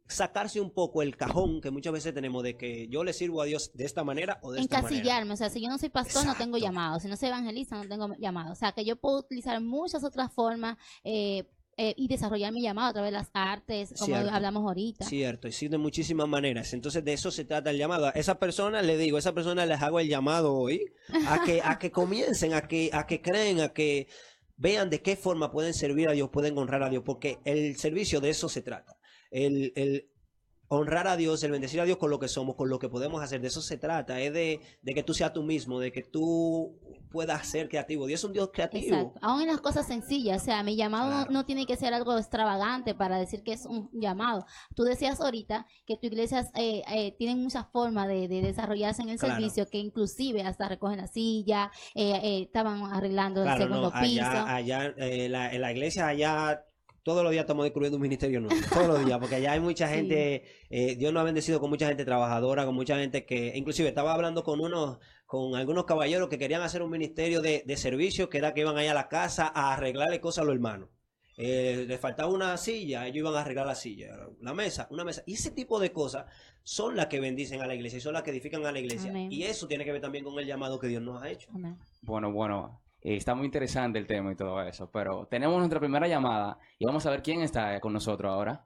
sacarse un poco el cajón que muchas veces tenemos de que yo le sirvo a Dios de esta manera o de esta manera. Encasillarme, o sea, si yo no soy pastor no tengo llamado, si no soy evangelista no tengo llamado, o sea, que yo puedo utilizar muchas otras formas y desarrollar mi llamado a través de las artes, como Cierto. hablamos ahorita. Cierto, y sí, de muchísimas maneras. Entonces, de eso se trata el llamado. A esa persona les hago el llamado hoy a que comiencen, a que creen, a que vean de qué forma pueden servir a Dios, pueden honrar a Dios, porque el servicio de eso se trata. El honrar a Dios, el bendecir a Dios con lo que somos, con lo que podemos hacer, de eso se trata. Es de que tú seas tú mismo, de que tú puedas ser creativo. Dios es un Dios creativo. Exacto, aún en las cosas sencillas, o sea, mi llamado Claro. no tiene que ser algo extravagante para decir que es un llamado. Tú decías ahorita que tu iglesia tienen muchas formas de desarrollarse en el Claro. servicio, que inclusive hasta recogen la silla, estaban arreglando el Claro, segundo no, piso. allá en la iglesia, allá todos los días estamos descubriendo un ministerio nuevo, todos los días, porque allá hay mucha gente, Dios nos ha bendecido con mucha gente trabajadora, con mucha gente que, inclusive estaba hablando con algunos caballeros que querían hacer un ministerio de servicio, que era que iban allá a la casa a arreglarle cosas a los hermanos. Les faltaba una silla, ellos iban a arreglar la silla, una mesa. Y ese tipo de cosas son las que bendicen a la iglesia y son las que edifican a la iglesia. Amén. Y eso tiene que ver también con el llamado que Dios nos ha hecho. Bueno, está muy interesante el tema y todo eso, pero tenemos nuestra primera llamada y vamos a ver quién está con nosotros ahora.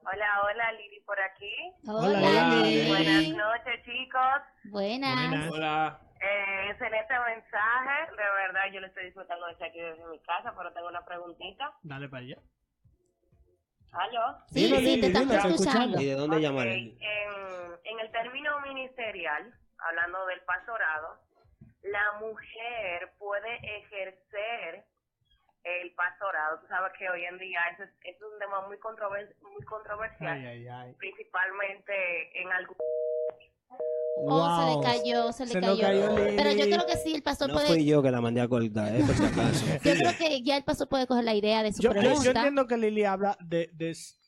Hola, Lili por aquí. Hola, Lili. Buenas noches, chicos. Buenas. Hola. Excelente mensaje. De verdad, yo lo estoy disfrutando de estar aquí desde mi casa, pero tengo una preguntita. Dale para allá. ¿Aló? Sí, te estamos escuchando. ¿Y de dónde Ok, llaman? en el término ministerial, hablando del pastorado, la mujer puede ejercer el pastorado. Tú sabes que hoy en día es un tema muy controversial, principalmente en algún... Oh, se le cayó. Pero yo creo que sí, el pastor No puede... fui yo que la mandé a cortar, por si acaso. Yo creo que ya el pastor puede coger la idea de su Yo pregunta. entiendo que Lili habla de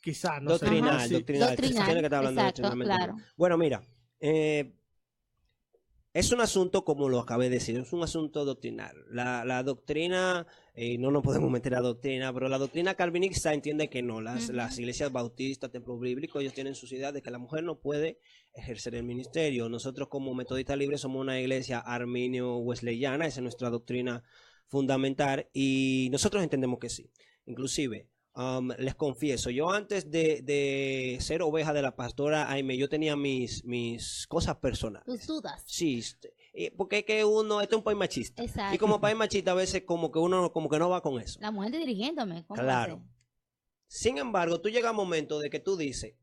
quizás, no sé. Doctrinal, Sí. doctrinal. Tiene que estar hablando exacto, doctrinalmente. claro. Bueno, mira, es un asunto, como lo acabé de decir, es un asunto doctrinal. La doctrina, no nos podemos meter a doctrina, pero la doctrina calvinista entiende que no. Las iglesias bautistas, templos bíblicos, ellos tienen sus ideas de que la mujer no puede ejercer el ministerio. Nosotros como Metodistas Libres somos una iglesia arminio-wesleyana, esa es nuestra doctrina fundamental, y nosotros entendemos que sí. Inclusive, les confieso, yo antes de ser oveja de la pastora Aime, yo tenía mis cosas personales. Tus dudas. Sí, porque es que esto es un país machista. Exacto. Y como país machista a veces como que uno como que no va con eso. La mujer dirigiéndome. ¿Cómo Claro. Sin embargo, tú llega un momento de que tú dices,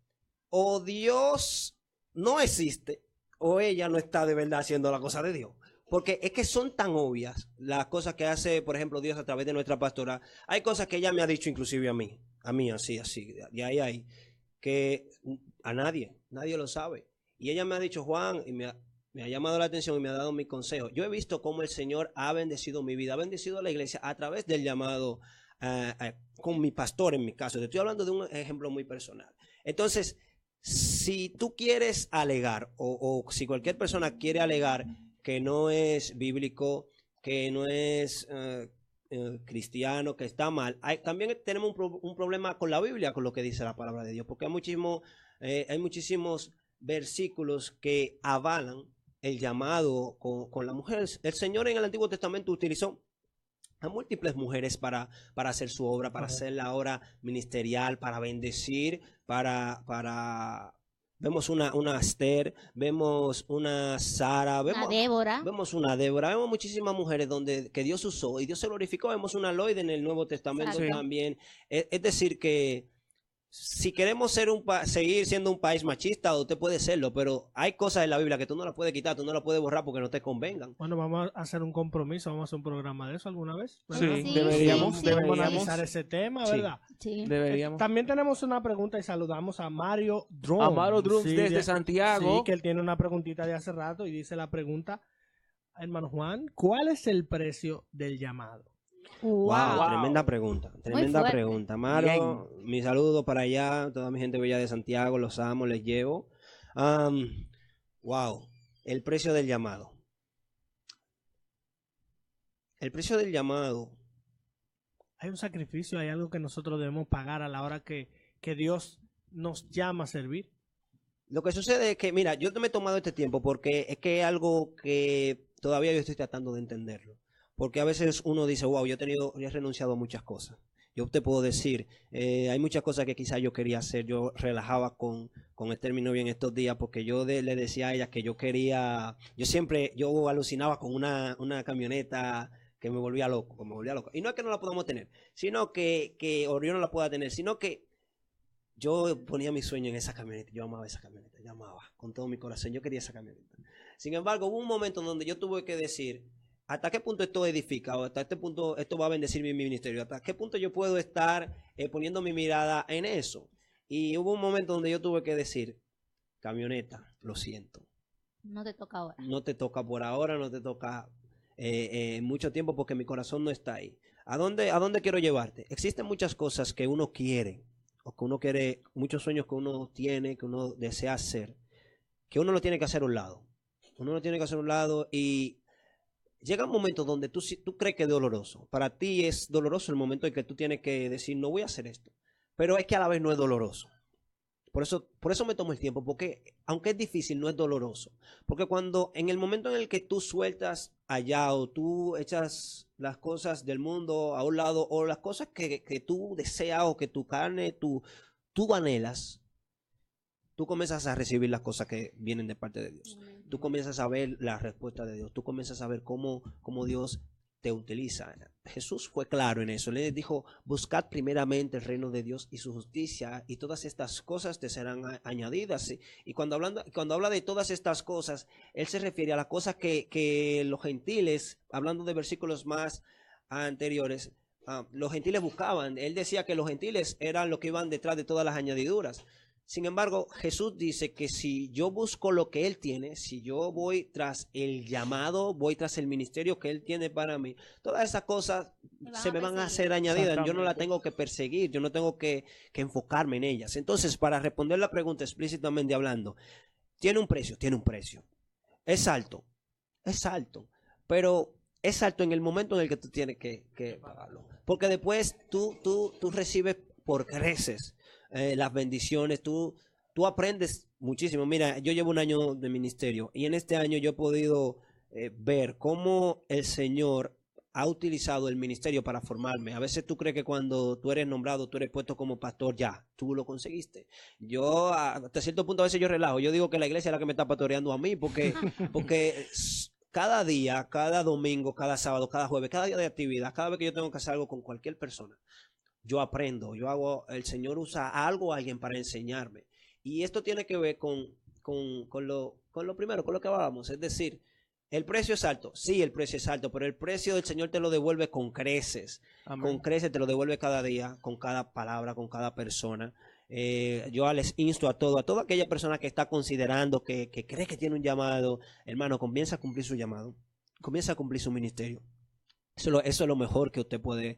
o Dios no existe, o ella no está de verdad haciendo la cosa de Dios. porque es que son tan obvias las cosas que hace, por ejemplo, Dios a través de nuestra pastora. Hay cosas que ella me ha dicho inclusive a mí así, de ahí, que a nadie lo sabe. Y ella me ha dicho, Juan, y me ha llamado la atención y me ha dado mi consejo. Yo he visto cómo el Señor ha bendecido mi vida, ha bendecido a la iglesia a través del llamado con mi pastor en mi caso. Te estoy hablando de un ejemplo muy personal. Entonces, si tú quieres alegar o si cualquier persona quiere alegar que no es bíblico, que no es cristiano, que está mal, también tenemos un problema con la Biblia, con lo que dice la palabra de Dios, porque hay muchísimos versículos que avalan el llamado con la mujer. El Señor en el Antiguo Testamento utilizó a múltiples mujeres para hacer su obra, para hacer la obra ministerial, para bendecir, vemos una Esther, vemos una Sara, vemos una Débora, vemos muchísimas mujeres que Dios usó y Dios se glorificó. Vemos una Loida en el Nuevo Testamento también. Es decir que si queremos seguir siendo un país machista, usted puede serlo, pero hay cosas en la Biblia que tú no las puedes quitar, tú no las puedes borrar porque no te convengan. Bueno, vamos a hacer un compromiso, vamos a hacer un programa de eso alguna vez, ¿verdad? Sí, deberíamos analizar ese tema, ¿verdad? Sí. Deberíamos. También tenemos una pregunta y saludamos a Mario Drums. A Mario Drums desde Santiago. Sí, que él tiene una preguntita de hace rato y dice la pregunta, hermano Juan, ¿cuál es el precio del llamado? Wow, tremenda pregunta. Mario, mi saludo para allá, toda mi gente bella de Santiago, los amo, les llevo. Wow, el precio del llamado. El precio del llamado. Hay un sacrificio, hay algo que nosotros debemos pagar a la hora que Dios nos llama a servir. Lo que sucede es que, mira, yo me he tomado este tiempo porque es que es algo que todavía yo estoy tratando de entenderlo. Porque a veces uno dice, wow, yo he renunciado a muchas cosas. Yo te puedo decir, hay muchas cosas que quizás yo quería hacer. Yo relajaba con el término bien estos días porque yo le decía a ella que yo alucinaba con una camioneta que me volvía loco. Y no es que no la podamos tener, sino que o yo no la pueda tener, sino que yo ponía mi sueño en esa camioneta. Yo amaba esa camioneta, yo amaba con todo mi corazón. Yo quería esa camioneta. Sin embargo, hubo un momento en donde yo tuve que decir, ¿hasta qué punto esto edifica? ¿O hasta este punto esto va a bendecir mi ministerio? ¿Hasta qué punto yo puedo estar poniendo mi mirada en eso? Y hubo un momento donde yo tuve que decir, camioneta, lo siento. No te toca ahora. No te toca por ahora, no te toca mucho tiempo porque mi corazón no está ahí. ¿A dónde quiero llevarte? Existen muchas cosas que uno quiere, o que uno quiere, muchos sueños que uno tiene, que uno desea hacer, que uno lo tiene que hacer a un lado. Uno lo tiene que hacer a un lado y llega un momento donde tú crees que es doloroso. Para ti es doloroso el momento en que tú tienes que decir, no voy a hacer esto. Pero es que a la vez no es doloroso. Por eso me tomo el tiempo, porque aunque es difícil, no es doloroso. Porque en el momento en el que tú sueltas allá o tú echas las cosas del mundo a un lado o las cosas que tú deseas o que tu carne, tú anhelas, tú comienzas a recibir las cosas que vienen de parte de Dios. Tú comienzas a ver la respuesta de Dios. Tú comienzas a ver cómo Dios te utiliza. Jesús fue claro en eso. Le dijo, buscad primeramente el reino de Dios y su justicia y todas estas cosas te serán añadidas. Y cuando habla de todas estas cosas, Él se refiere a las cosas que los gentiles, hablando de versículos más anteriores, los gentiles buscaban. Él decía que los gentiles eran los que iban detrás de todas las añadiduras. Sin embargo, Jesús dice que si yo busco lo que Él tiene, si yo voy tras el llamado, voy tras el ministerio que Él tiene para mí, todas esas cosas se me van a ser añadidas. Yo no la tengo que perseguir, yo no tengo que enfocarme en ellas. Entonces, para responder la pregunta explícitamente hablando, tiene un precio. Es alto, pero es alto en el momento en el que tú tienes que pagarlo. Porque después tú recibes por creces las bendiciones, tú aprendes muchísimo. Mira, yo llevo un año de ministerio y en este año yo he podido ver cómo el Señor ha utilizado el ministerio para formarme. A veces tú crees que cuando tú eres nombrado, tú eres puesto como pastor, ya, tú lo conseguiste. Yo, hasta cierto punto, a veces yo relajo. Yo digo que la iglesia es la que me está pastoreando a mí porque cada día, cada domingo, cada sábado, cada jueves, cada día de actividad, cada vez que yo tengo que hacer algo con cualquier persona, yo aprendo, el Señor usa algo a alguien para enseñarme. Y esto tiene que ver con lo primero, con lo que hablábamos. Es decir, ¿El precio es alto? Sí, el precio es alto, pero el precio del Señor te lo devuelve con creces. Amén. Con creces te lo devuelve cada día, con cada palabra, con cada persona. Yo les insto a toda aquella persona que está considerando, que cree que tiene un llamado, hermano, comienza a cumplir su llamado, comienza a cumplir su ministerio. Eso es lo mejor que usted puede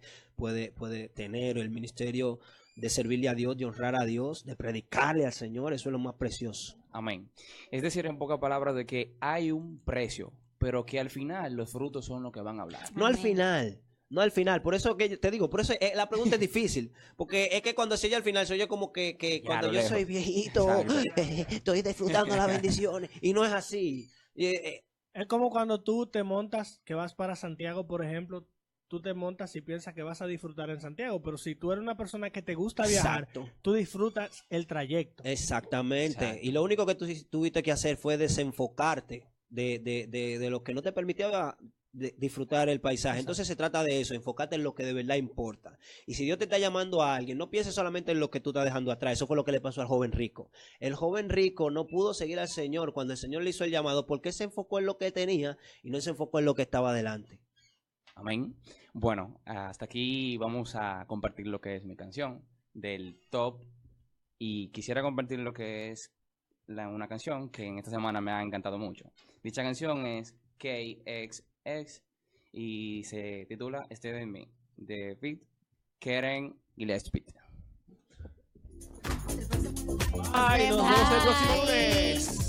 tener, el ministerio de servirle a Dios, de honrar a Dios, de predicarle al Señor, eso es lo más precioso. Amén. Es decir, en pocas palabras, de que hay un precio, pero que al final los frutos son los que van a hablar. No al final. No al final, por eso que te digo, por eso la pregunta es difícil, porque es que cuando se oye al final, se oye como que cuando yo lejos. soy viejito, estoy disfrutando las bendiciones, y no es así. Es como cuando tú te montas, que vas para Santiago, por ejemplo, tú te montas y piensas que vas a disfrutar en Santiago, pero si tú eres una persona que te gusta viajar, Exacto. tú disfrutas el trayecto. Exactamente. Exacto. Y lo único que tú tuviste que hacer fue desenfocarte de lo que no te permitía disfrutar el paisaje. Entonces se trata de eso, enfócate en lo que de verdad importa. Y si Dios te está llamando a alguien, no pienses solamente en lo que tú estás dejando atrás. Eso fue lo que le pasó al joven rico. El joven rico no pudo seguir al Señor cuando el Señor le hizo el llamado porque se enfocó en lo que tenía y no se enfocó en lo que estaba delante. Amén. Bueno, hasta aquí vamos a compartir lo que es mi canción del top. Y quisiera compartir lo que es una canción que en esta semana me ha encantado mucho. Dicha canción es KXX y se titula Stay With Me, de Pete, Karen Gillespie. Ay, nos vemos el próximo lunes.